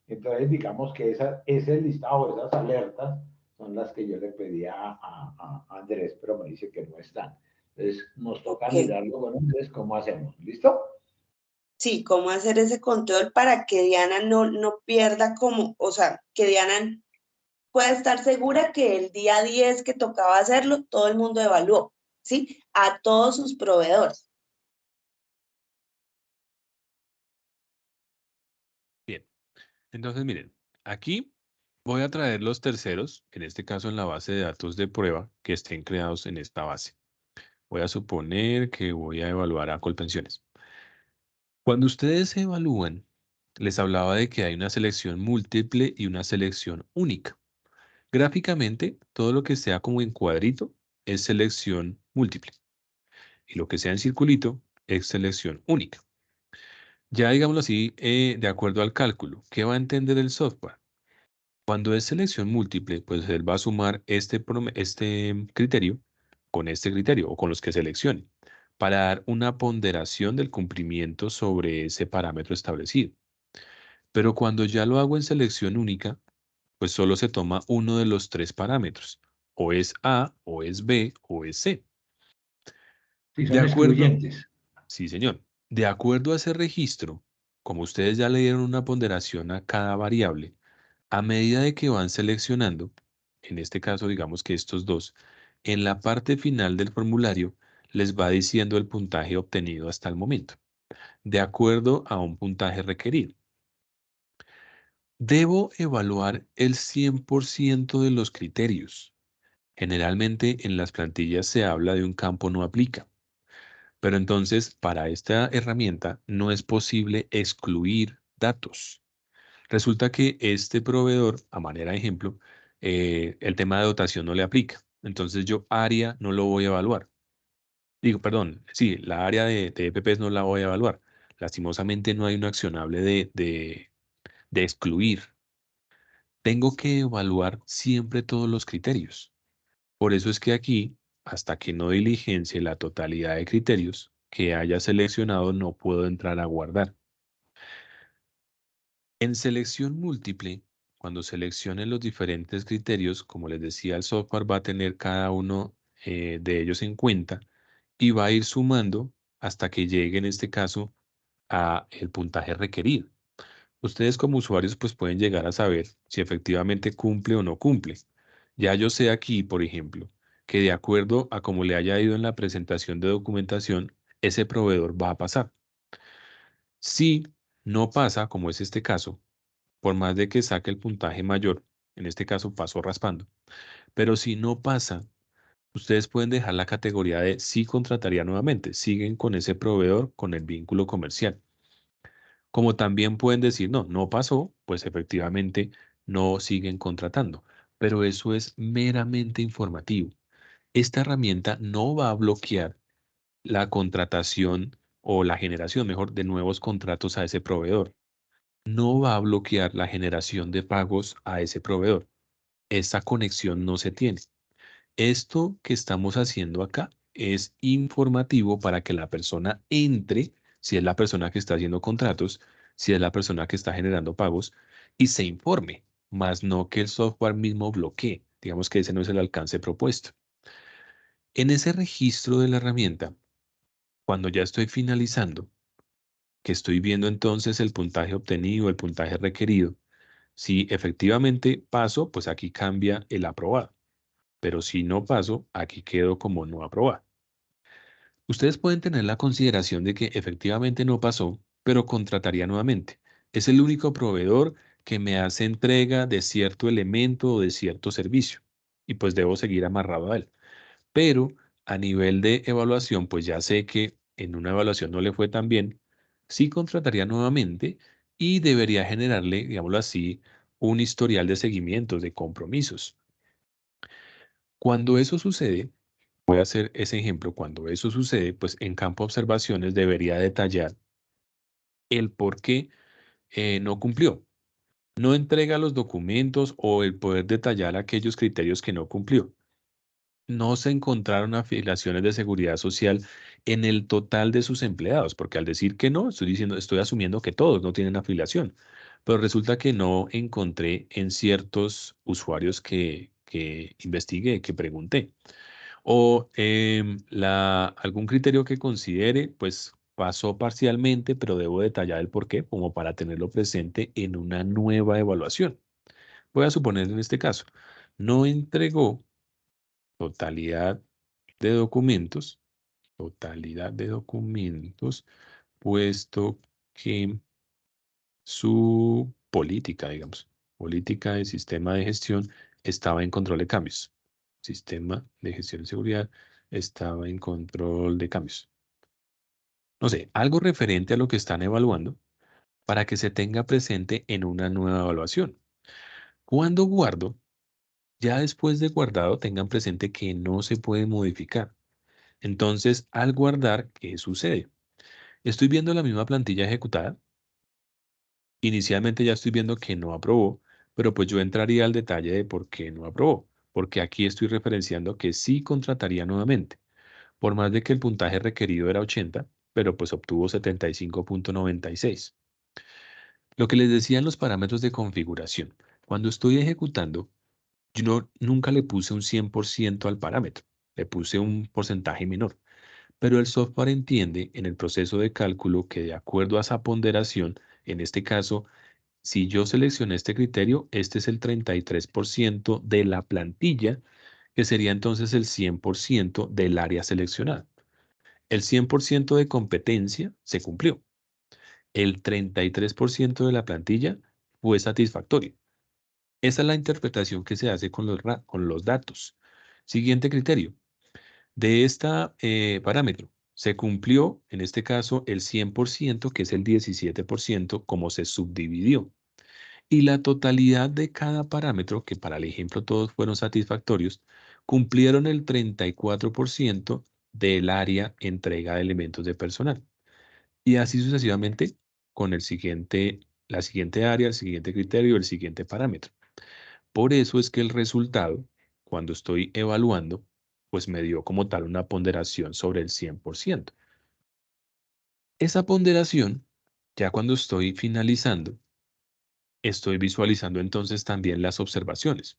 Entonces, digamos que ese listado, esas alertas, son las que yo le pedía a Andrés, pero me dice que no están. Entonces, nos toca ok, mirarlo con Andrés, ¿cómo hacemos? ¿Listo? sí, cómo hacer ese control para que Diana no pierda como, o sea, que Diana pueda estar segura que el día 10 que tocaba hacerlo, todo el mundo evaluó, ¿sí? A todos sus proveedores. Bien. Entonces, miren, aquí voy a traer los terceros, en este caso en la base de datos de prueba, que estén creados en esta base. Voy a suponer que voy a evaluar a Colpensiones. Cuando ustedes evalúan, les hablaba de que hay una selección múltiple y una selección única. Gráficamente, todo lo que sea como en cuadrito es selección múltiple y lo que sea en circulito es selección única. Ya digámoslo así, de acuerdo al cálculo, ¿qué va a entender el software? Cuando es selección múltiple, pues él va a sumar este criterio con este criterio o con los que seleccione para dar una ponderación del cumplimiento sobre ese parámetro establecido. Pero cuando ya lo hago en selección única, pues solo se toma uno de los tres parámetros. O es A, o es B, o es C. Sí, De son acuerdo, excluyentes. sí, señor. De acuerdo a ese registro, como ustedes ya le dieron una ponderación a cada variable, a medida de que van seleccionando, en este caso digamos que estos dos, en la parte final del formulario les va diciendo el puntaje obtenido hasta el momento, de acuerdo a un puntaje requerido. Debo evaluar el 100% de los criterios. Generalmente en las plantillas se habla de un campo no aplica, pero entonces para esta herramienta no es posible excluir datos. Resulta que este proveedor, a manera de ejemplo, el tema de dotación no le aplica. Entonces yo área no lo voy a evaluar. Digo, perdón, sí, la área de EPPs no la voy a evaluar. Lastimosamente no hay un accionable de excluir. Tengo que evaluar siempre todos los criterios. Por eso es que aquí, hasta que no diligencie la totalidad de criterios que haya seleccionado, no puedo entrar a guardar. En selección múltiple, cuando seleccione los diferentes criterios, como les decía, el software va a tener cada uno de ellos en cuenta y va a ir sumando hasta que llegue, en este caso, a el puntaje requerido. Ustedes como usuarios pues pueden llegar a saber si efectivamente cumple o no cumple. Ya yo sé aquí, por ejemplo, que de acuerdo a cómo le haya ido en la presentación de documentación, ese proveedor va a pasar. Si no pasa, como es este caso, por más de que saque el puntaje mayor, en este caso paso raspando, pero si no pasa, ustedes pueden dejar la categoría de sí contrataría nuevamente, siguen con ese proveedor con el vínculo comercial. Como también pueden decir, no, no pasó, pues efectivamente no siguen contratando. Pero eso es meramente informativo. Esta herramienta no va a bloquear la contratación o la generación, mejor, de nuevos contratos a ese proveedor. No va a bloquear la generación de pagos a ese proveedor. Esa conexión no se tiene. Esto que estamos haciendo acá es informativo para que la persona entre, si es la persona que está haciendo contratos, si es la persona que está generando pagos, y se informe, más no que el software mismo bloquee. Digamos que ese no es el alcance propuesto. En ese registro de la herramienta, cuando ya estoy finalizando, que estoy viendo entonces el puntaje obtenido, el puntaje requerido, si efectivamente paso, pues aquí cambia el aprobado. Pero si no paso, aquí quedo como no aprobado. Ustedes pueden tener la consideración de que efectivamente no pasó, pero contrataría nuevamente. Es el único proveedor que me hace entrega de cierto elemento o de cierto servicio. Y pues debo seguir amarrado a él. Pero a nivel de evaluación, pues ya sé que en una evaluación no le fue tan bien. Sí contrataría nuevamente y debería generarle, digámoslo así, un historial de seguimientos, de compromisos. Cuando eso sucede, voy a hacer ese ejemplo. Cuando eso sucede, pues en campo observaciones debería detallar el por qué no cumplió. No entrega los documentos o el poder detallar aquellos criterios que no cumplió. No se encontraron afiliaciones de seguridad social en el total de sus empleados, porque al decir que no, estoy asumiendo que todos no tienen afiliación, pero resulta que no encontré en ciertos usuarios que investigué, que pregunté. O algún criterio que considere, pues pasó parcialmente, pero debo detallar el por qué, como para tenerlo presente en una nueva evaluación. Voy a suponer en este caso, no entregó totalidad totalidad de documentos, puesto que su política, digamos, política del sistema de gestión estaba en control de cambios. Sistema de gestión de seguridad estaba en control de cambios. No sé, algo referente a lo que están evaluando para que se tenga presente en una nueva evaluación. Cuando guardo, ya después de guardado, tengan presente que no se puede modificar. Entonces, al guardar, ¿qué sucede? Estoy viendo la misma plantilla ejecutada. Inicialmente ya estoy viendo que no aprobó, pero pues yo entraría al detalle de por qué no aprobó, porque aquí estoy referenciando que sí contrataría nuevamente, por más de que el puntaje requerido era 80, pero pues obtuvo 75.96. Lo que les decía en los parámetros de configuración, cuando estoy ejecutando, nunca le puse un 100% al parámetro, le puse un porcentaje menor. Pero el software entiende en el proceso de cálculo que de acuerdo a esa ponderación, en este caso, si yo seleccioné este criterio, este es el 33% de la plantilla, que sería entonces el 100% del área seleccionada. El 100% de competencia se cumplió. El 33% de la plantilla fue satisfactorio. Esa es la interpretación que se hace con los datos. Siguiente criterio. De este parámetro, se cumplió, en este caso, el 100%, que es el 17%, como se subdividió. Y la totalidad de cada parámetro, que para el ejemplo todos fueron satisfactorios, cumplieron el 34% del área entrega de elementos de personal. Y así sucesivamente con la siguiente área, el siguiente criterio, el siguiente parámetro. Por eso es que el resultado, cuando estoy evaluando, pues me dio como tal una ponderación sobre el 100%. Esa ponderación, ya cuando estoy finalizando, estoy visualizando entonces también las observaciones.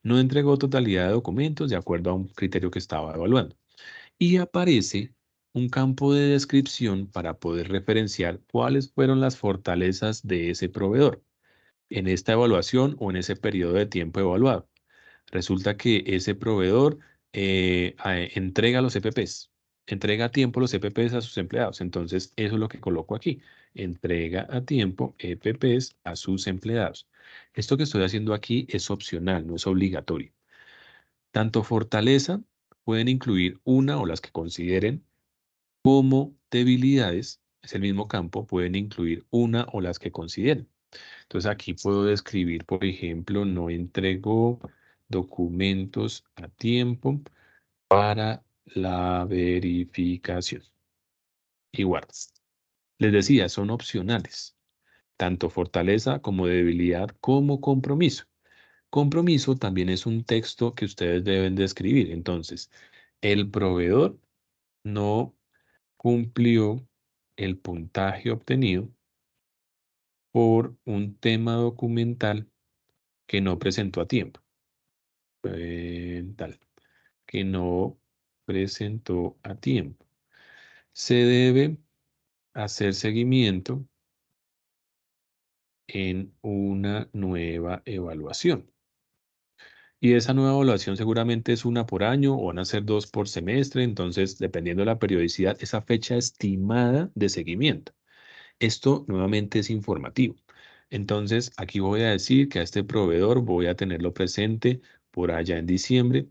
No entregó totalidad de documentos de acuerdo a un criterio que estaba evaluando. Y aparece un campo de descripción para poder referenciar cuáles fueron las fortalezas de ese proveedor en esta evaluación o en ese periodo de tiempo evaluado. Resulta que ese proveedor entrega los EPPs, entrega a tiempo los EPPs a sus empleados. Entonces, eso es lo que coloco aquí. Entrega a tiempo EPPs a sus empleados. Esto que estoy haciendo aquí es opcional, no es obligatorio. Tanto fortaleza pueden incluir una o las que consideren como debilidades es el mismo campo, pueden incluir una o las que consideren. Entonces aquí puedo describir, por ejemplo, no entrego documentos a tiempo para la verificación. Y guardo. Les decía, son opcionales, tanto fortaleza como debilidad como compromiso. Compromiso también es un texto que ustedes deben de escribir. Entonces, el proveedor no cumplió el puntaje obtenido por un tema documental que no presentó a tiempo. Tal, que no presentó a tiempo. Se debe hacer seguimiento en una nueva evaluación. Y esa nueva evaluación seguramente es una por año o van a ser 2 por semestre. Entonces, dependiendo de la periodicidad, esa fecha estimada de seguimiento. Esto nuevamente es informativo. Entonces, aquí voy a decir que a este proveedor voy a tenerlo presente por allá en diciembre,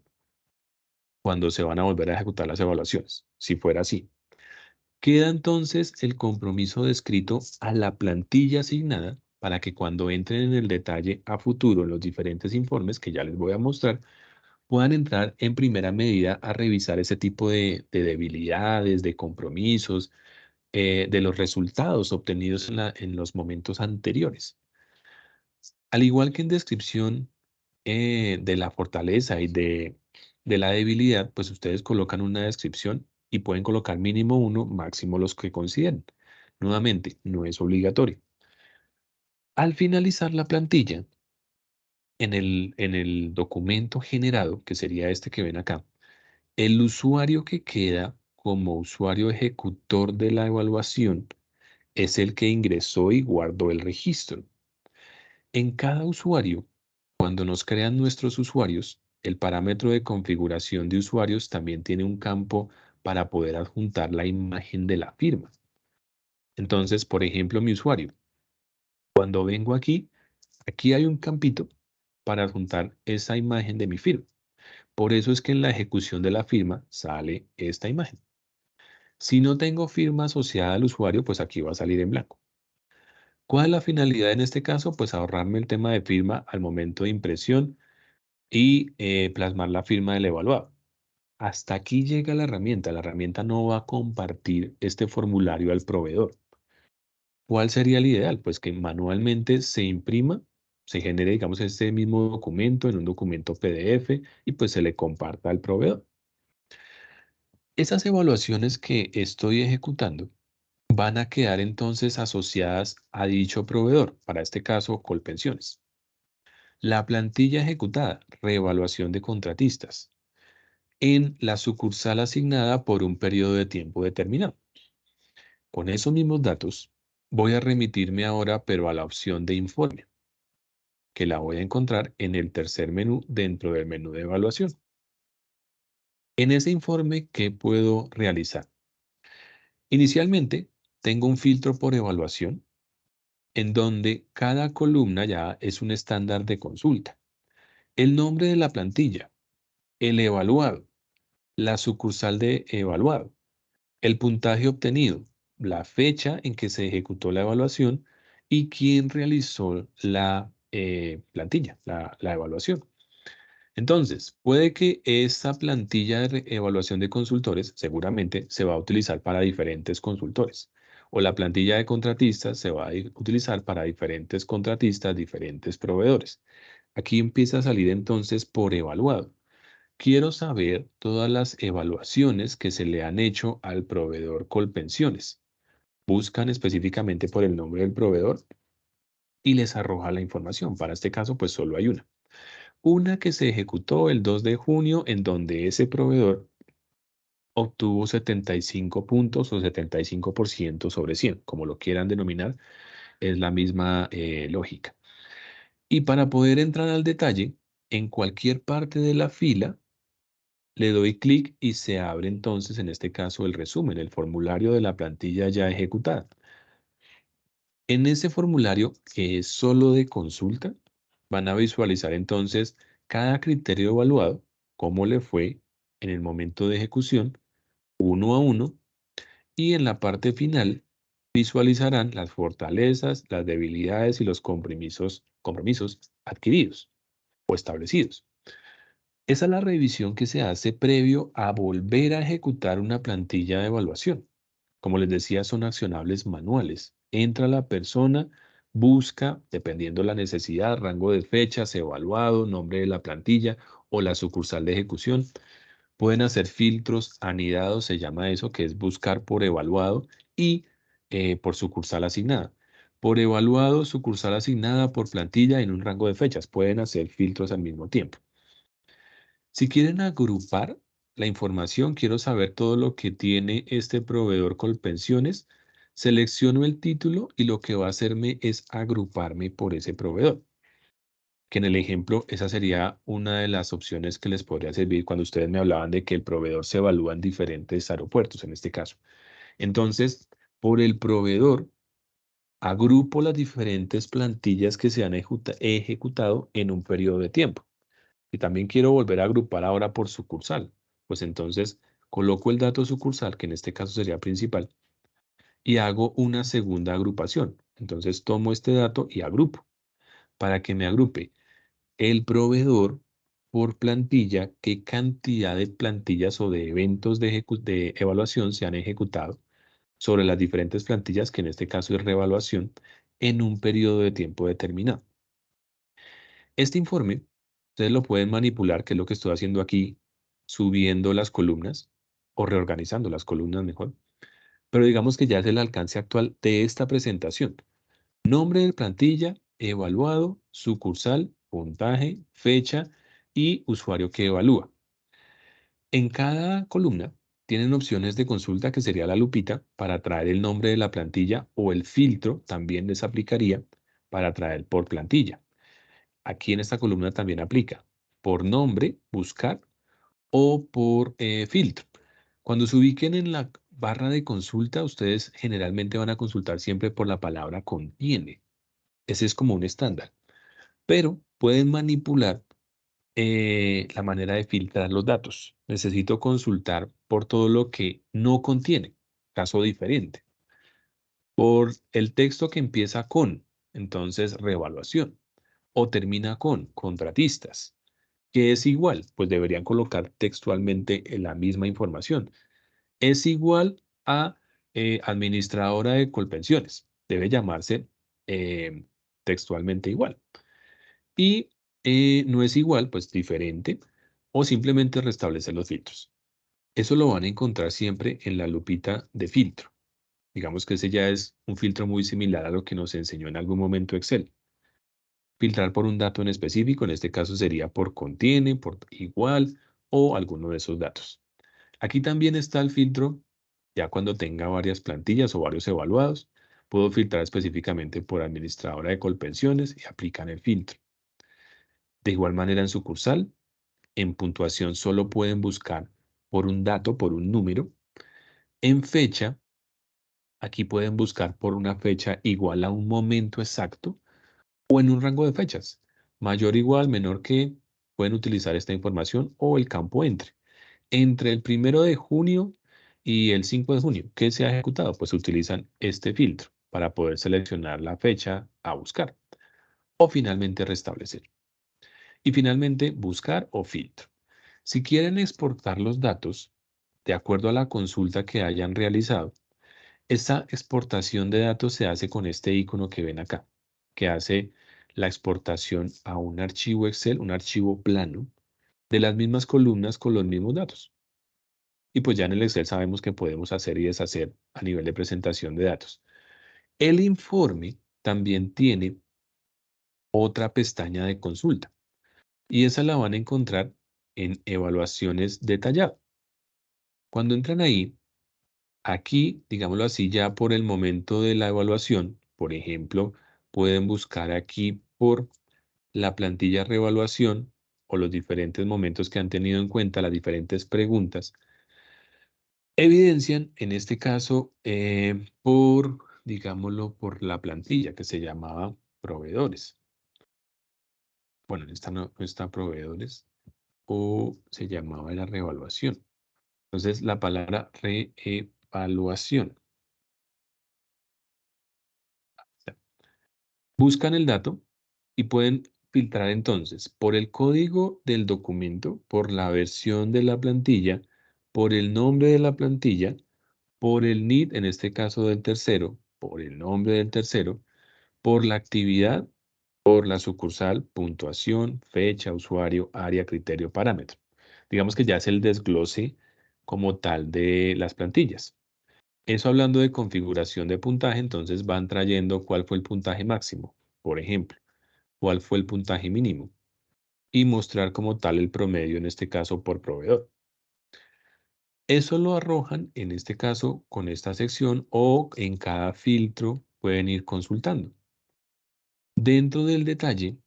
cuando se van a volver a ejecutar las evaluaciones, si fuera así. Queda entonces el compromiso descrito a la plantilla asignada para que cuando entren en el detalle a futuro en los diferentes informes que ya les voy a mostrar, puedan entrar en primera medida a revisar ese tipo de debilidades, de compromisos, de los resultados obtenidos en los momentos anteriores. Al igual que en descripción de la fortaleza y de la debilidad, pues ustedes colocan una descripción y pueden colocar mínimo uno, máximo los que consideren. Nuevamente, no es obligatorio. Al finalizar la plantilla, en el documento generado, que sería este que ven acá, el usuario que queda como usuario ejecutor de la evaluación es el que ingresó y guardó el registro. En cada usuario, cuando nos crean nuestros usuarios, el parámetro de configuración de usuarios también tiene un campo para poder adjuntar la imagen de la firma. Entonces, por ejemplo, mi usuario, cuando vengo aquí hay un campito para adjuntar esa imagen de mi firma. Por eso es que en la ejecución de la firma sale esta imagen. Si no tengo firma asociada al usuario, pues aquí va a salir en blanco. ¿Cuál es la finalidad en este caso? Pues ahorrarme el tema de firma al momento de impresión y plasmar la firma del evaluado. Hasta aquí llega la herramienta. La herramienta no va a compartir este formulario al proveedor. ¿Cuál sería el ideal? Pues que manualmente se imprima, se genere, digamos, este mismo documento en un documento PDF y pues se le comparta al proveedor. Esas evaluaciones que estoy ejecutando van a quedar entonces asociadas a dicho proveedor, para este caso, Colpensiones. La plantilla ejecutada, reevaluación de contratistas, en la sucursal asignada por un periodo de tiempo determinado. Con esos mismos datos, voy a remitirme ahora, pero a la opción de informe, que la voy a encontrar en el tercer menú dentro del menú de evaluación. En ese informe, ¿qué puedo realizar? Inicialmente, tengo un filtro por evaluación, en donde cada columna ya es un estándar de consulta. El nombre de la plantilla, el evaluado, la sucursal de evaluado, el puntaje obtenido, la fecha en que se ejecutó la evaluación y quién realizó la plantilla, la evaluación. Entonces, puede que esta plantilla de evaluación de consultores seguramente se va a utilizar para diferentes consultores. O la plantilla de contratistas se va a utilizar para diferentes contratistas, diferentes proveedores. Aquí empieza a salir entonces por evaluado. Quiero saber todas las evaluaciones que se le han hecho al proveedor Colpensiones. Buscan específicamente por el nombre del proveedor y les arroja la información. Para este caso, pues solo hay una. Una que se ejecutó el 2 de junio, en donde ese proveedor obtuvo 75 puntos o 75% sobre 100, como lo quieran denominar, es la misma lógica. Y para poder entrar al detalle, en cualquier parte de la fila, le doy clic y se abre entonces, en este caso, el resumen, el formulario de la plantilla ya ejecutada. En ese formulario, que es solo de consulta, van a visualizar entonces cada criterio evaluado, cómo le fue en el momento de ejecución, uno a uno, y en la parte final visualizarán las fortalezas, las debilidades y los compromisos adquiridos o establecidos. Esa es la revisión que se hace previo a volver a ejecutar una plantilla de evaluación. Como les decía, son accionables manuales. Entra la persona, busca, dependiendo la necesidad, rango de fechas, evaluado, nombre de la plantilla o la sucursal de ejecución. Pueden hacer filtros anidados, se llama eso, que es buscar por evaluado y por sucursal asignada. Por evaluado, sucursal asignada, por plantilla en un rango de fechas. Pueden hacer filtros al mismo tiempo. Si quieren agrupar la información, quiero saber todo lo que tiene este proveedor Colpensiones, selecciono el título y lo que va a hacerme es agruparme por ese proveedor. Que en el ejemplo, esa sería una de las opciones que les podría servir cuando ustedes me hablaban de que el proveedor se evalúa en diferentes aeropuertos, en este caso. Entonces, por el proveedor, agrupo las diferentes plantillas que se han ejecutado en un periodo de tiempo. Y también quiero volver a agrupar ahora por sucursal. Pues entonces coloco el dato sucursal, que en este caso sería principal, y hago una segunda agrupación. Entonces tomo este dato y agrupo. Para que me agrupe el proveedor por plantilla, qué cantidad de plantillas o de eventos de evaluación se han ejecutado sobre las diferentes plantillas, que en este caso es reevaluación, en un periodo de tiempo determinado. Este informe, ustedes lo pueden manipular, que es lo que estoy haciendo aquí, subiendo las columnas o reorganizando las columnas mejor. Pero digamos que ya es el alcance actual de esta presentación. Nombre de plantilla, evaluado, sucursal, puntaje, fecha y usuario que evalúa. En cada columna tienen opciones de consulta, que sería la lupita, para traer el nombre de la plantilla, o el filtro también les aplicaría para traer por plantilla. Aquí en esta columna también aplica por nombre, buscar, o por filtro. Cuando se ubiquen en la barra de consulta, ustedes generalmente van a consultar siempre por la palabra contiene. Ese es como un estándar. Pero pueden manipular la manera de filtrar los datos. Necesito consultar por todo lo que no contiene, caso diferente. Por el texto que empieza con, entonces reevaluación. O termina con contratistas. ¿Qué es igual? Pues deberían colocar textualmente la misma información. Es igual a administradora de Colpensiones. Debe llamarse textualmente igual. Y no es igual, pues diferente, o simplemente restablecer los filtros. Eso lo van a encontrar siempre en la lupita de filtro. Digamos que ese ya es un filtro muy similar a lo que nos enseñó en algún momento Excel. Filtrar por un dato en específico, en este caso sería por contiene, por igual o alguno de esos datos. Aquí también está el filtro, ya cuando tenga varias plantillas o varios evaluados, puedo filtrar específicamente por administradora de Colpensiones y aplican el filtro. De igual manera en sucursal, en puntuación solo pueden buscar por un dato, por un número. En fecha, aquí pueden buscar por una fecha igual a un momento exacto o en un rango de fechas. Mayor, igual, menor que, pueden utilizar esta información o el campo entre el 1 de junio y el 5 de junio. ¿Qué se ha ejecutado? Pues utilizan este filtro para poder seleccionar la fecha a buscar o finalmente restablecer. Y finalmente, buscar o filtro. Si quieren exportar los datos de acuerdo a la consulta que hayan realizado, esta exportación de datos se hace con este icono que ven acá, que hace la exportación a un archivo Excel, un archivo plano, de las mismas columnas con los mismos datos. Y pues ya en el Excel sabemos que podemos hacer y deshacer a nivel de presentación de datos. El informe también tiene otra pestaña de consulta y esa la van a encontrar en evaluaciones detalladas. Cuando entran ahí, aquí, digámoslo así, ya por el momento de la evaluación, por ejemplo, pueden buscar aquí por la plantilla reevaluación o los diferentes momentos que han tenido en cuenta, las diferentes preguntas. Evidencian, en este caso, digámoslo, por la plantilla que se llamaba proveedores. Bueno, en esta no está proveedores, o se llamaba la reevaluación. Entonces, la palabra reevaluación. Buscan el dato y pueden filtrar entonces por el código del documento, por la versión de la plantilla, por el nombre de la plantilla, por el NID, en este caso del tercero, por el nombre del tercero, por la actividad, por la sucursal, puntuación, fecha, usuario, área, criterio, parámetro. Digamos que ya es el desglose como tal de las plantillas. Eso hablando de configuración de puntaje, entonces van trayendo cuál fue el puntaje máximo, por ejemplo, cuál fue el puntaje mínimo y mostrar como tal el promedio, en este caso por proveedor. Eso lo arrojan, en este caso, con esta sección o en cada filtro pueden ir consultando. Dentro del detalle,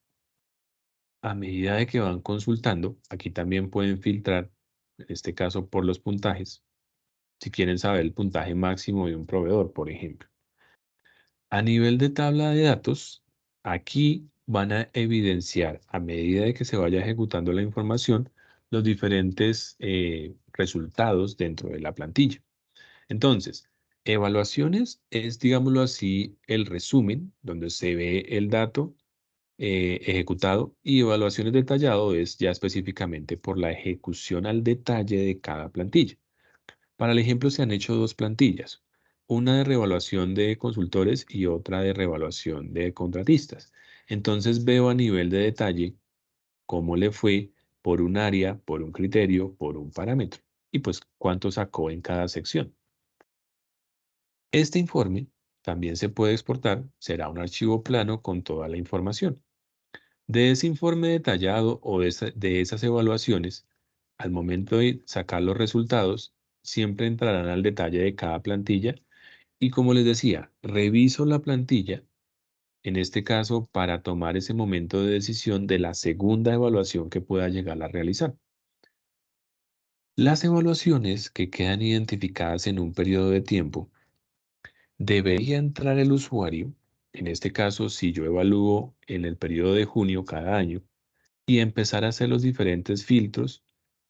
a medida de que van consultando, aquí también pueden filtrar, en este caso por los puntajes, si quieren saber el puntaje máximo de un proveedor, por ejemplo. A nivel de tabla de datos, aquí van a evidenciar, a medida de que se vaya ejecutando la información, los diferentes resultados dentro de la plantilla. Entonces, evaluaciones es, digámoslo así, el resumen donde se ve el dato ejecutado, y evaluaciones detallado es ya específicamente por la ejecución al detalle de cada plantilla. Para el ejemplo se han hecho dos plantillas, una de reevaluación de consultores y otra de reevaluación de contratistas. Entonces veo a nivel de detalle cómo le fue por un área, por un criterio, por un parámetro y pues cuánto sacó en cada sección. Este informe también se puede exportar, será un archivo plano con toda la información. De ese informe detallado o de esas evaluaciones, al momento de sacar los resultados, siempre entrarán al detalle de cada plantilla y, como les decía, reviso la plantilla, en este caso, para tomar ese momento de decisión de la segunda evaluación que pueda llegar a realizar. Las evaluaciones que quedan identificadas en un periodo de tiempo, debería entrar el usuario, en este caso, si yo evalúo en el periodo de junio cada año, y empezar a hacer los diferentes filtros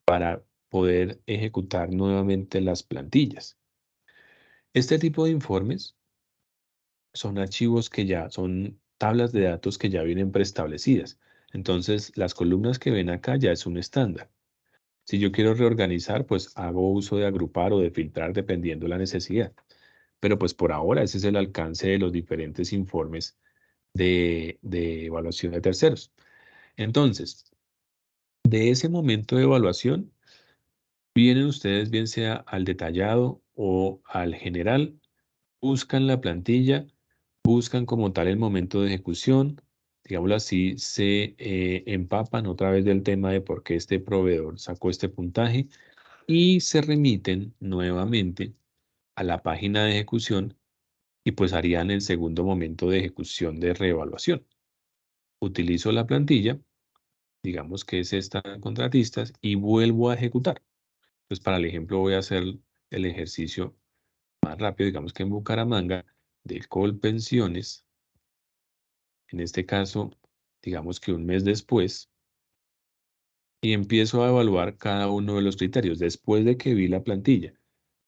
para poder ejecutar nuevamente las plantillas. Este tipo de informes son archivos que ya son tablas de datos que ya vienen preestablecidas. Entonces, las columnas que ven acá ya es un estándar. Si yo quiero reorganizar, pues hago uso de agrupar o de filtrar dependiendo de la necesidad. Pero pues por ahora ese es el alcance de los diferentes informes de evaluación de terceros. Entonces, de ese momento de evaluación, vienen ustedes bien sea al detallado o al general, buscan la plantilla, buscan como tal el momento de ejecución, digámoslo así, se empapan otra vez del tema de por qué este proveedor sacó este puntaje y se remiten nuevamente a la página de ejecución y pues harían el segundo momento de ejecución de reevaluación. Utilizo la plantilla, digamos que es esta de contratistas, y vuelvo a ejecutar. Pues para el ejemplo voy a hacer el ejercicio más rápido, digamos que en Bucaramanga, de Colpensiones, en este caso, digamos que un mes después, y empiezo a evaluar cada uno de los criterios después de que vi la plantilla.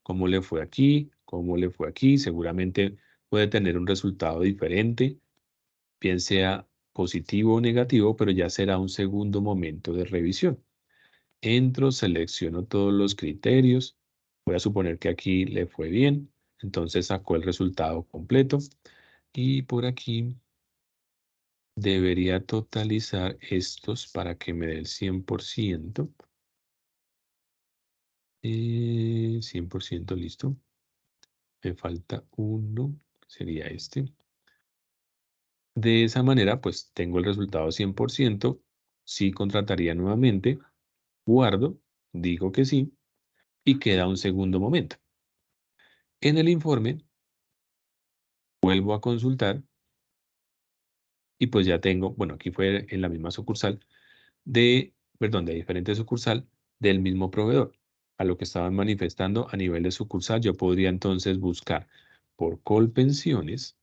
¿Cómo le fue aquí? ¿Cómo le fue aquí? Seguramente puede tener un resultado diferente, bien sea positivo o negativo, pero ya será un segundo momento de revisión. Entro, selecciono todos los criterios. Voy a suponer que aquí le fue bien. Entonces sacó el resultado completo. Y por aquí debería totalizar estos para que me dé el 100%. 100% listo. Me falta uno, sería este. De esa manera, pues tengo el resultado 100%. Sí contrataría nuevamente. Guardo, digo que sí. Y queda un segundo momento. En el informe, vuelvo a consultar y pues ya tengo, bueno, aquí fue en la misma sucursal de diferente sucursal del mismo proveedor. A lo que estaban manifestando a nivel de sucursal, yo podría entonces buscar por Colpensiones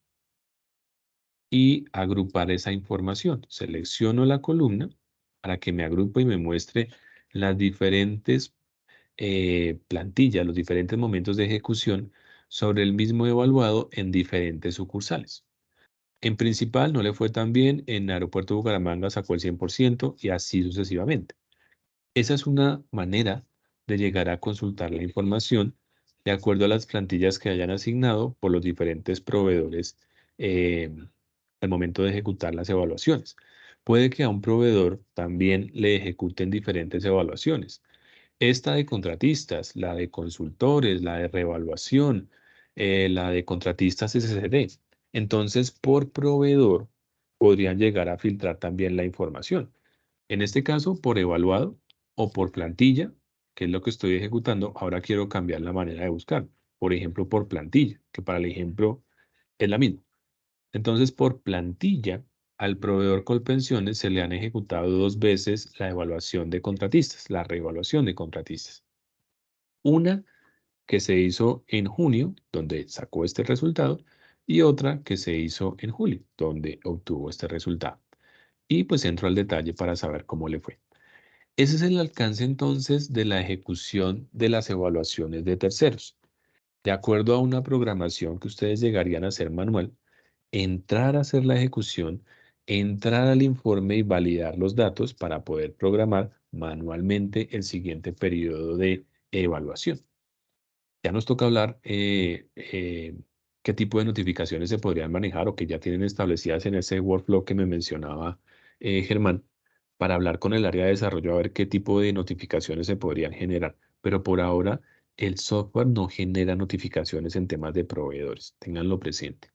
y agrupar esa información. Selecciono la columna para que me agrupe y me muestre las diferentes plantillas, los diferentes momentos de ejecución sobre el mismo evaluado en diferentes sucursales. En Principal no le fue tan bien, en Aeropuerto de Bucaramanga sacó el 100% y así sucesivamente. Esa es una manera de llegar a consultar la información de acuerdo a las plantillas que hayan asignado por los diferentes proveedores eh, al momento de ejecutar las evaluaciones. Puede que a un proveedor también le ejecuten diferentes evaluaciones. Esta de contratistas, la de consultores, la de reevaluación, la de contratistas SCD. Entonces, por proveedor podrían llegar a filtrar también la información. En este caso, por evaluado o por plantilla, que es lo que estoy ejecutando, ahora quiero cambiar la manera de buscar. Por ejemplo, por plantilla, que para el ejemplo es la misma. Entonces, por plantilla, al proveedor Colpensiones se le han ejecutado 2 veces la evaluación de contratistas, la reevaluación de contratistas. Una que se hizo en junio, donde sacó este resultado, y otra que se hizo en julio, donde obtuvo este resultado. Y pues entro al detalle para saber cómo le fue. Ese es el alcance entonces de la ejecución de las evaluaciones de terceros. De acuerdo a una programación que ustedes llegarían a hacer manual, entrar a hacer la ejecución, entrar al informe y validar los datos para poder programar manualmente el siguiente periodo de evaluación. Ya nos toca hablar qué tipo de notificaciones se podrían manejar o que ya tienen establecidas en ese workflow que me mencionaba Germán, para hablar con el área de desarrollo a ver qué tipo de notificaciones se podrían generar. Pero por ahora, el software no genera notificaciones en temas de proveedores. Ténganlo presente.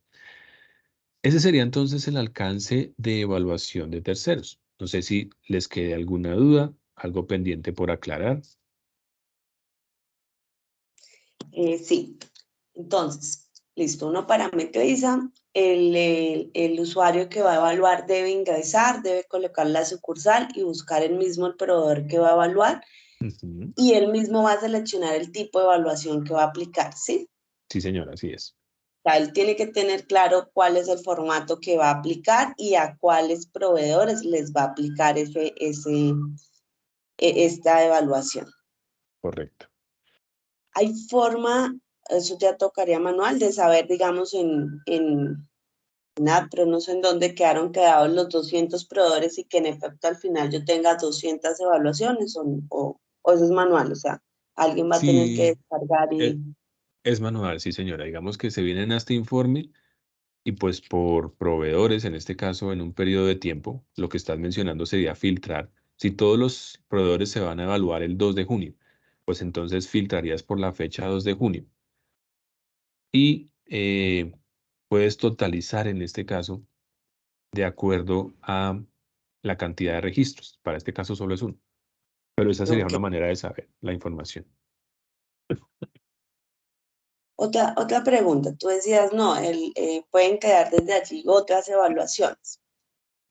Ese sería entonces el alcance de evaluación de terceros. No sé si les quede alguna duda, algo pendiente por aclarar. Sí, entonces, listo, uno parametriza, el usuario que va a evaluar debe ingresar, debe colocar la sucursal y buscar el mismo el proveedor que va a evaluar Ujú. y él mismo va a seleccionar el tipo de evaluación que va a aplicar, ¿sí? Sí, señora, así es. O sea, él tiene que tener claro cuál es el formato que va a aplicar y a cuáles proveedores les va a aplicar esta evaluación. Correcto. Hay forma, eso ya tocaría manual, de saber, digamos, en pero no sé en dónde quedados los 200 proveedores y que en efecto al final yo tenga 200 evaluaciones o eso es manual, o sea, alguien va a tener que Sí, descargar e- y... es manual, sí, señora. Digamos que se vienen a este informe y pues por proveedores, en este caso, en un periodo de tiempo, lo que estás mencionando sería filtrar. Si todos los proveedores se van a evaluar el 2 de junio, pues entonces filtrarías por la fecha 2 de junio. Y puedes totalizar en este caso de acuerdo a la cantidad de registros. Para este caso solo es uno. Pero esa sería Ok. una manera de saber la información. Otra pregunta, tú decías, no, pueden quedar desde allí otras evaluaciones,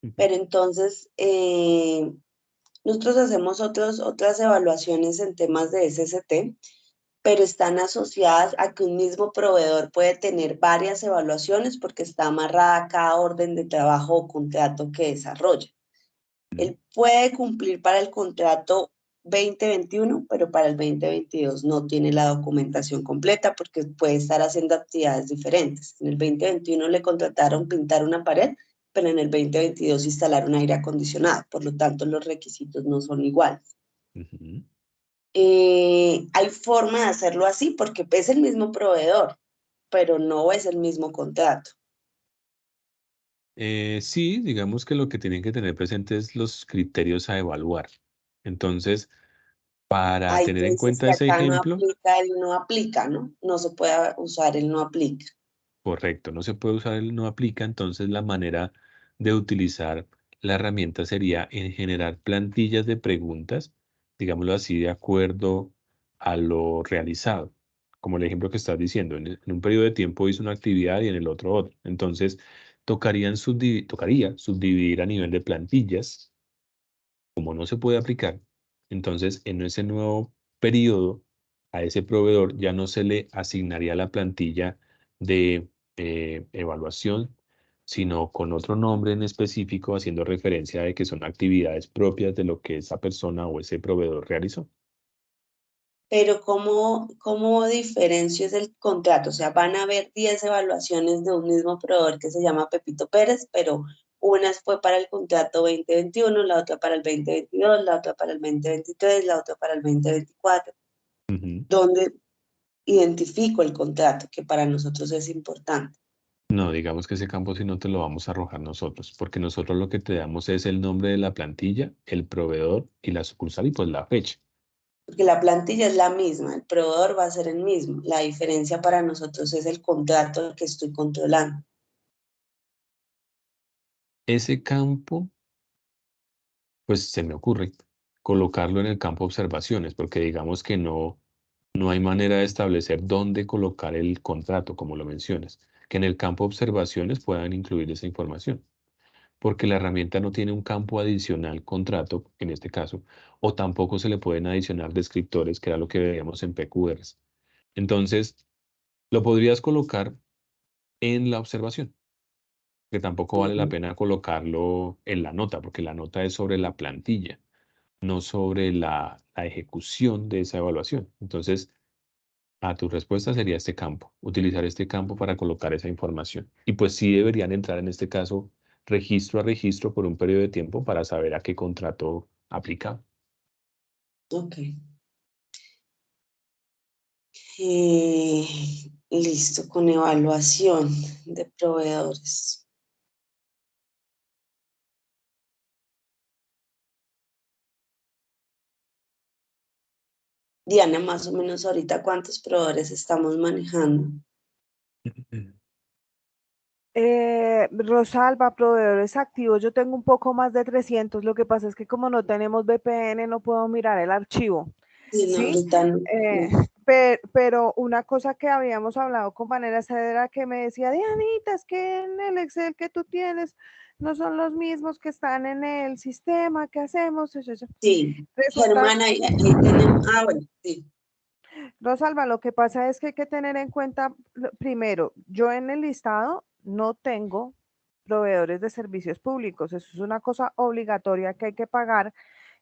Ujú. pero entonces nosotros hacemos otras evaluaciones en temas de SST, pero están asociadas a que un mismo proveedor puede tener varias evaluaciones porque está amarrada a cada orden de trabajo o contrato que desarrolla. Él puede cumplir para el contrato 2021, pero para el 2022 no tiene la documentación completa porque puede estar haciendo actividades diferentes. En el 2021 le contrataron pintar una pared, pero en el 2022 instalar un aire acondicionado. Por lo tanto, los requisitos no son iguales. Ujú. Hay forma de hacerlo así porque es el mismo proveedor, pero no es el mismo contrato. Sí, digamos que lo que tienen que tener presente es los criterios a evaluar. Entonces, para Ahí tener tú en dices cuenta que ese acá no ejemplo, aplica el no aplica, ¿no? No se puede usar el no aplica. correcto, no se puede usar el no aplica, entonces la manera de utilizar la herramienta sería en generar plantillas de preguntas, digámoslo así, de acuerdo a lo realizado. Como el ejemplo que estás diciendo, en un periodo de tiempo hizo una actividad y en el otro otra. Entonces, tocaría subdividir a nivel de plantillas. Como no se puede aplicar, entonces en ese nuevo periodo a ese proveedor ya no se le asignaría la plantilla de evaluación, sino con otro nombre en específico, haciendo referencia de que son actividades propias de lo que esa persona o ese proveedor realizó. pero ¿cómo diferencio es el contrato? O sea, van a haber 10 evaluaciones de un mismo proveedor que se llama Pepito Pérez, pero una fue para el contrato 2021, la otra para el 2022, la otra para el 2023, la otra para el 2024. Ujú. ¿Dónde identifico el contrato? Que para nosotros es importante. No, digamos que ese campo sí no te lo vamos a arrojar nosotros, porque nosotros lo que te damos es el nombre de la plantilla, el proveedor y la sucursal y pues la fecha. Porque la plantilla es la misma, el proveedor va a ser el mismo. La diferencia para nosotros es el contrato que estoy controlando. Ese campo, pues se me ocurre colocarlo en el campo observaciones, porque digamos que no hay manera de establecer dónde colocar el contrato, como lo mencionas, que en el campo observaciones puedan incluir esa información, porque la herramienta no tiene un campo adicional contrato, en este caso, o tampoco se le pueden adicionar descriptores, que era lo que veíamos en PQRs. Entonces, lo podrías colocar en la observación, que tampoco vale la Ujú. pena colocarlo en la nota, porque la nota es sobre la plantilla, no sobre la ejecución de esa evaluación. Entonces, a tu respuesta sería este campo, utilizar este campo para colocar esa información. Y pues sí deberían entrar en este caso registro a registro por un periodo de tiempo para saber a qué contrato aplica. Ok. Listo, con evaluación de proveedores. Diana, más o menos ahorita, ¿cuántos proveedores estamos manejando? Rosalba, proveedores activos, yo tengo un poco más de 300. Lo que pasa es que como no tenemos VPN, no puedo mirar el archivo, Sí, no, ¿sí? ahorita no. Pero una cosa que habíamos hablado con Vanessa era que me decía, Dianita, es que en el Excel que tú tienes no son los mismos que están en el sistema, ¿qué hacemos? Sí, Resulta, Germán, ahí tenemos. Ah, bueno, sí. Rosalba, lo que pasa es que hay que tener en cuenta, primero, yo en el listado no tengo proveedores de servicios públicos, eso es una cosa obligatoria que hay que pagar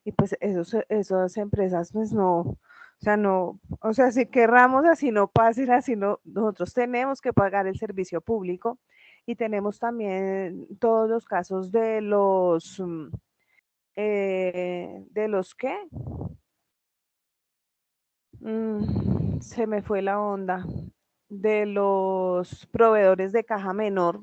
y pues esas empresas pues no, o sea, no, o sea, si querramos así no pase, así no, nosotros tenemos que pagar el servicio público y tenemos también todos los casos de los ¿qué? Se me fue la onda de los proveedores de caja menor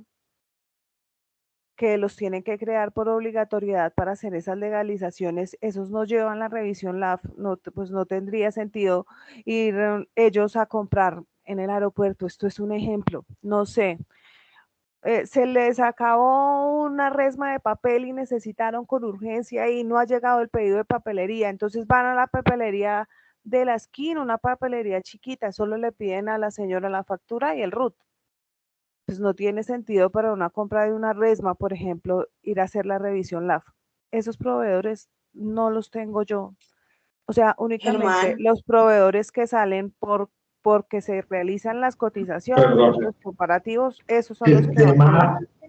que los tienen que crear por obligatoriedad para hacer esas legalizaciones, esos no llevan la revisión LAF, no, pues no tendría sentido ir ellos a comprar en el aeropuerto. Esto es un ejemplo, no sé. Se les acabó una resma de papel y necesitaron con urgencia y no ha llegado el pedido de papelería. Entonces van a la papelería de la esquina, una papelería chiquita, solo le piden a la señora la factura y el RUT. Pues no tiene sentido para una compra de una resma, por ejemplo, ir a hacer la revisión LAF. Esos proveedores no los tengo yo. O sea, únicamente Germán, los proveedores que salen porque se realizan las cotizaciones, Perdón. los comparativos, esos son los que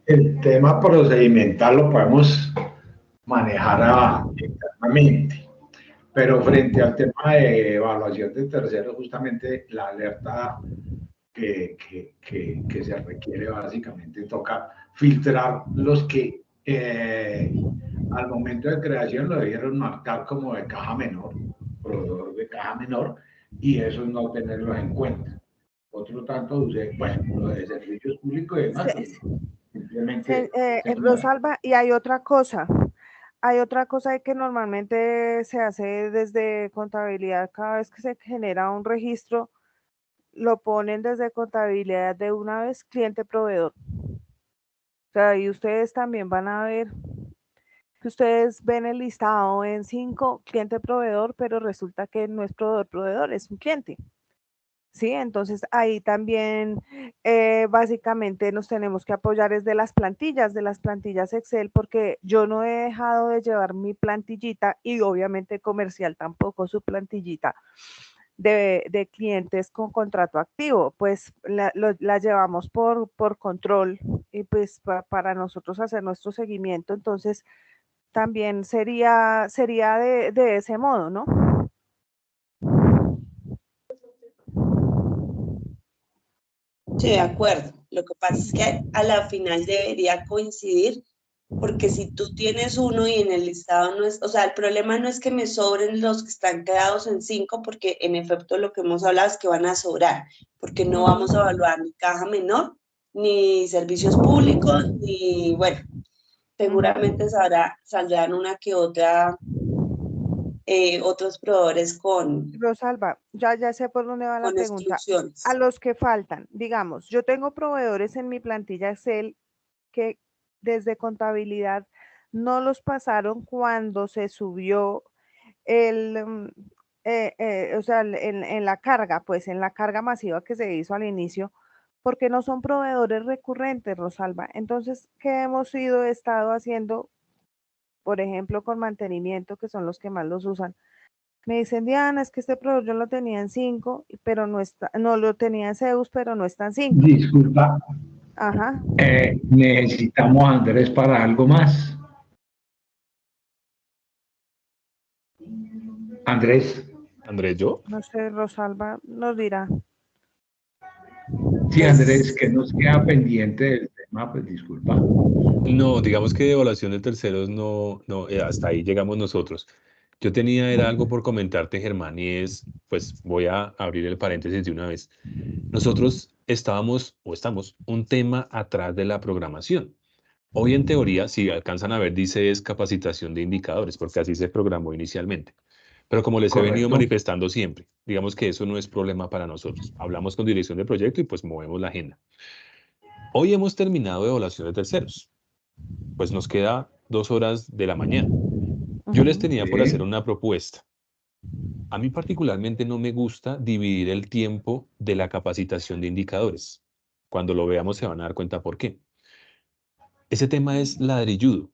El tema procedimental lo podemos manejar internamente, pero frente al tema de evaluación de terceros, justamente la alerta que se requiere básicamente toca filtrar los que al momento de creación lo debieron marcar como de caja menor, proveedor de caja menor, y eso no tenerlos en cuenta. Otro tanto, bueno, lo de servicios públicos y demás, pues simplemente se mueve. Rosalba, y hay otra cosa que normalmente se hace desde contabilidad, cada vez que se genera un registro, lo ponen desde contabilidad de una vez cliente proveedor. O sea, y ustedes también van a ver que ustedes ven el listado en 5 cliente proveedor, pero resulta que no es proveedor, es un cliente. Sí, entonces ahí también básicamente nos tenemos que apoyar es de las plantillas Excel, porque yo no he dejado de llevar mi plantillita y obviamente comercial tampoco su plantillita de clientes con contrato activo, pues la llevamos por control y pues para nosotros hacer nuestro seguimiento, entonces también sería de ese modo, ¿no? Sí, de acuerdo. Lo que pasa es que a la final debería coincidir, porque si tú tienes uno y en el listado no es, o sea, el problema no es que me sobren los que están quedados en 5, porque en efecto lo que hemos hablado es que van a sobrar, porque no vamos a evaluar ni caja menor, ni servicios públicos, ni, bueno, seguramente saldrán una que otra, otros proveedores Rosalba, ya sé por dónde va la con pregunta. exclusiones. A los que faltan, digamos, yo tengo proveedores en mi plantilla Excel que desde contabilidad no los pasaron cuando se subió o sea, en la carga, pues en la carga masiva que se hizo al inicio, porque no son proveedores recurrentes, Rosalba. Entonces, ¿qué hemos estado haciendo, por ejemplo, con mantenimiento, que son los que más los usan? Me dicen, Diana, es que este proveedor yo lo tenía en 5, pero no lo tenía en Zeus, pero no está en 5. Disculpa, Ajá. necesitamos a Andrés para algo más. Andrés. Andrés, ¿yo? No sé, Rosalba nos dirá. Sí, Andrés, que nos queda pendiente del tema, pues disculpa. No, digamos que de evaluación de terceros hasta ahí llegamos nosotros. Yo era algo por comentarte, Germán, y es, pues voy a abrir el paréntesis de una vez. Nosotros estamos un tema atrás de la programación. Hoy en teoría, si alcanzan a ver, dice es capacitación de indicadores, porque así se programó inicialmente. Pero como les he venido Correcto. manifestando siempre, digamos que eso no es problema para nosotros. Hablamos con dirección de proyecto y pues movemos la agenda. Hoy hemos terminado de evaluación de terceros. Pues nos queda 2 horas de la mañana. Yo les tenía por hacer una propuesta. A mí particularmente no me gusta dividir el tiempo de la capacitación de indicadores. Cuando lo veamos se van a dar cuenta por qué. Ese tema es ladrilludo.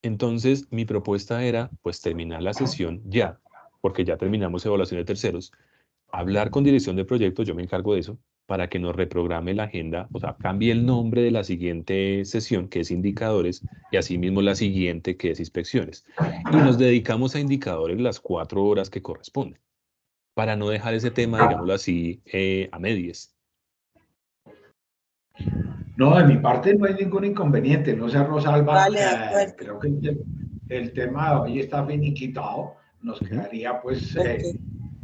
Entonces, mi propuesta era, pues, terminar la sesión ya, porque ya terminamos evaluación de terceros, hablar con dirección de proyectos, yo me encargo de eso, para que nos reprograme la agenda, o sea, cambie el nombre de la siguiente sesión, que es indicadores, y asimismo la siguiente, que es inspecciones. Y nos dedicamos a indicadores las 4 horas que corresponden, para no dejar ese tema, digámoslo así, a medias. No, de mi parte no hay ningún inconveniente, no sea Rosalba, Vale, de acuerdo. creo que el tema de hoy está finiquitado, nos quedaría pues Ok.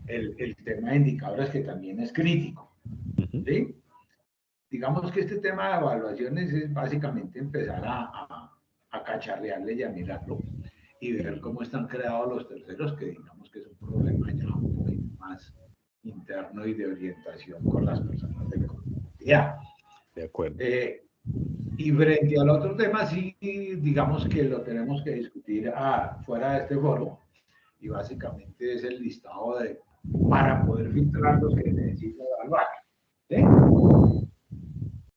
el tema de indicadores que también es crítico, ¿sí? Digamos que este tema de evaluaciones es básicamente empezar a cacharrearle y a mirarlo y ver cómo están creados los terceros, que digamos que es un problema ya un poquito más interno y de orientación con las personas de comunidad. De acuerdo. Y frente al otro tema, sí, digamos que lo tenemos que discutir fuera de este foro, y básicamente es el listado para poder filtrar los que necesito evaluar. ¿Sí?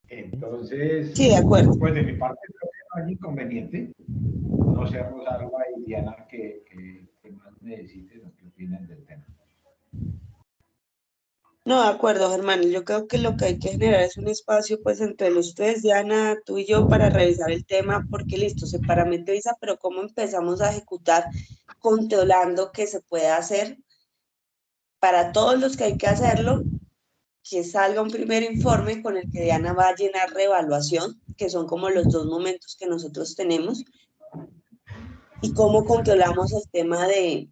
Entonces, sí, de acuerdo. Pues de mi parte creo que no hay inconveniente. No sé, Rosalba y Diana, que más necesiten o que opinen del tema. No, de acuerdo, Germán. Yo creo que lo que hay que generar es un espacio, pues, entre los tres, Diana, tú y yo, para revisar el tema, porque listo, se parametriza, pero cómo empezamos a ejecutar controlando que se pueda hacer para todos los que hay que hacerlo, que salga un primer informe con el que Diana va a llenar reevaluación, que son como los 2 momentos que nosotros tenemos, y cómo controlamos el tema de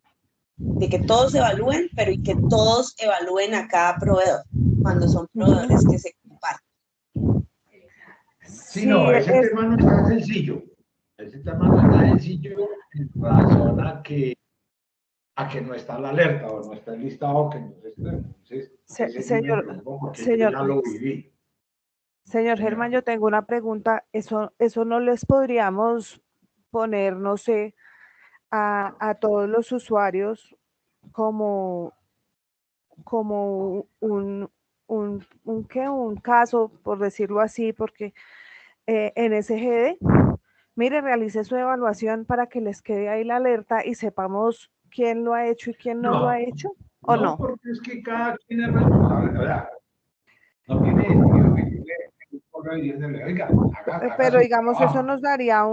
que todos evalúen, pero y que todos evalúen a cada proveedor, cuando son proveedores que se comparten. Sí, no, ese tema no está sencillo. Ese tema no está sencillo en razón a que no está la alerta o no está el listado que nos está. Entonces, yo ya lo viví. Señor Germán, yo tengo una pregunta. Eso no les podríamos poner, no sé, a todos los usuarios como un caso, por decirlo así, porque en SGD, mire, realice su evaluación para que les quede ahí la alerta y sepamos quién lo ha hecho y quién no lo ha hecho, ¿o no? Porque es que cada quien es responsable, ¿verdad? No tiene sentido que yo le ponga diciéndole, oiga, pero digamos, eso nos daría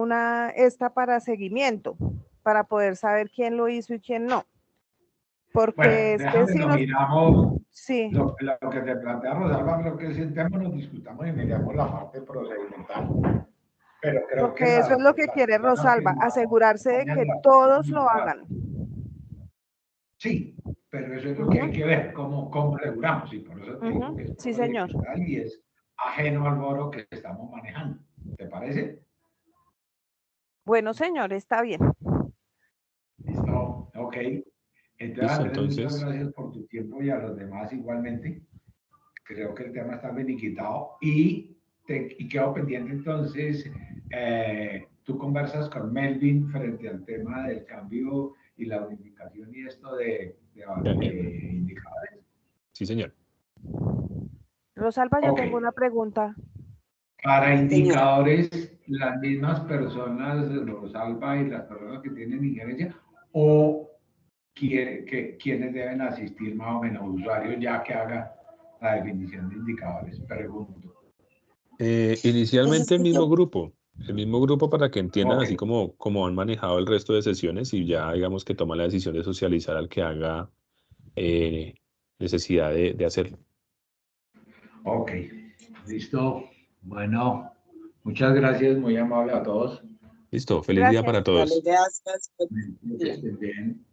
para seguimiento, para poder saber quién lo hizo y quién no. Porque bueno, es que si miramos Sí, Lo que te plantea Rosalba, creo que sentémonos, discutamos y miramos la parte procedimental. Pero creo que porque eso es lo que quiere personas Rosalba, firmadas asegurarse de que acompañan la todos lo comunidad. hagan. Sí, pero eso es lo que hay que ver, cómo regulamos. Y por eso te digo que es Sí, señor. procedimental y es ajeno al foro que estamos manejando. ¿Te parece? Bueno, señor, está bien. Listo, ok. Entonces, Listo, Andrés, muchas entonces, gracias por tu tiempo y a los demás igualmente. Creo que el tema está finiquitado y quedo pendiente entonces. Tú conversas con Melvin frente al tema del cambio y la unificación y esto de indicadores. sí, señor. Rosalba, yo Ok. tengo una pregunta. Para Señor. indicadores, las mismas personas, Rosalba, y las personas que tienen injerencia, o quienes deben asistir más o menos, usuarios ya que haga la definición de indicadores, pregunto. Inicialmente el mismo grupo para que entiendan Ok. así como han manejado el resto de sesiones y ya digamos que toma la decisión de socializar al que haga necesidad de hacerlo. Ok, listo. Bueno, muchas gracias, muy amable a todos. Listo, feliz día Gracias. para Dale, todos. gracias. Que estén bien.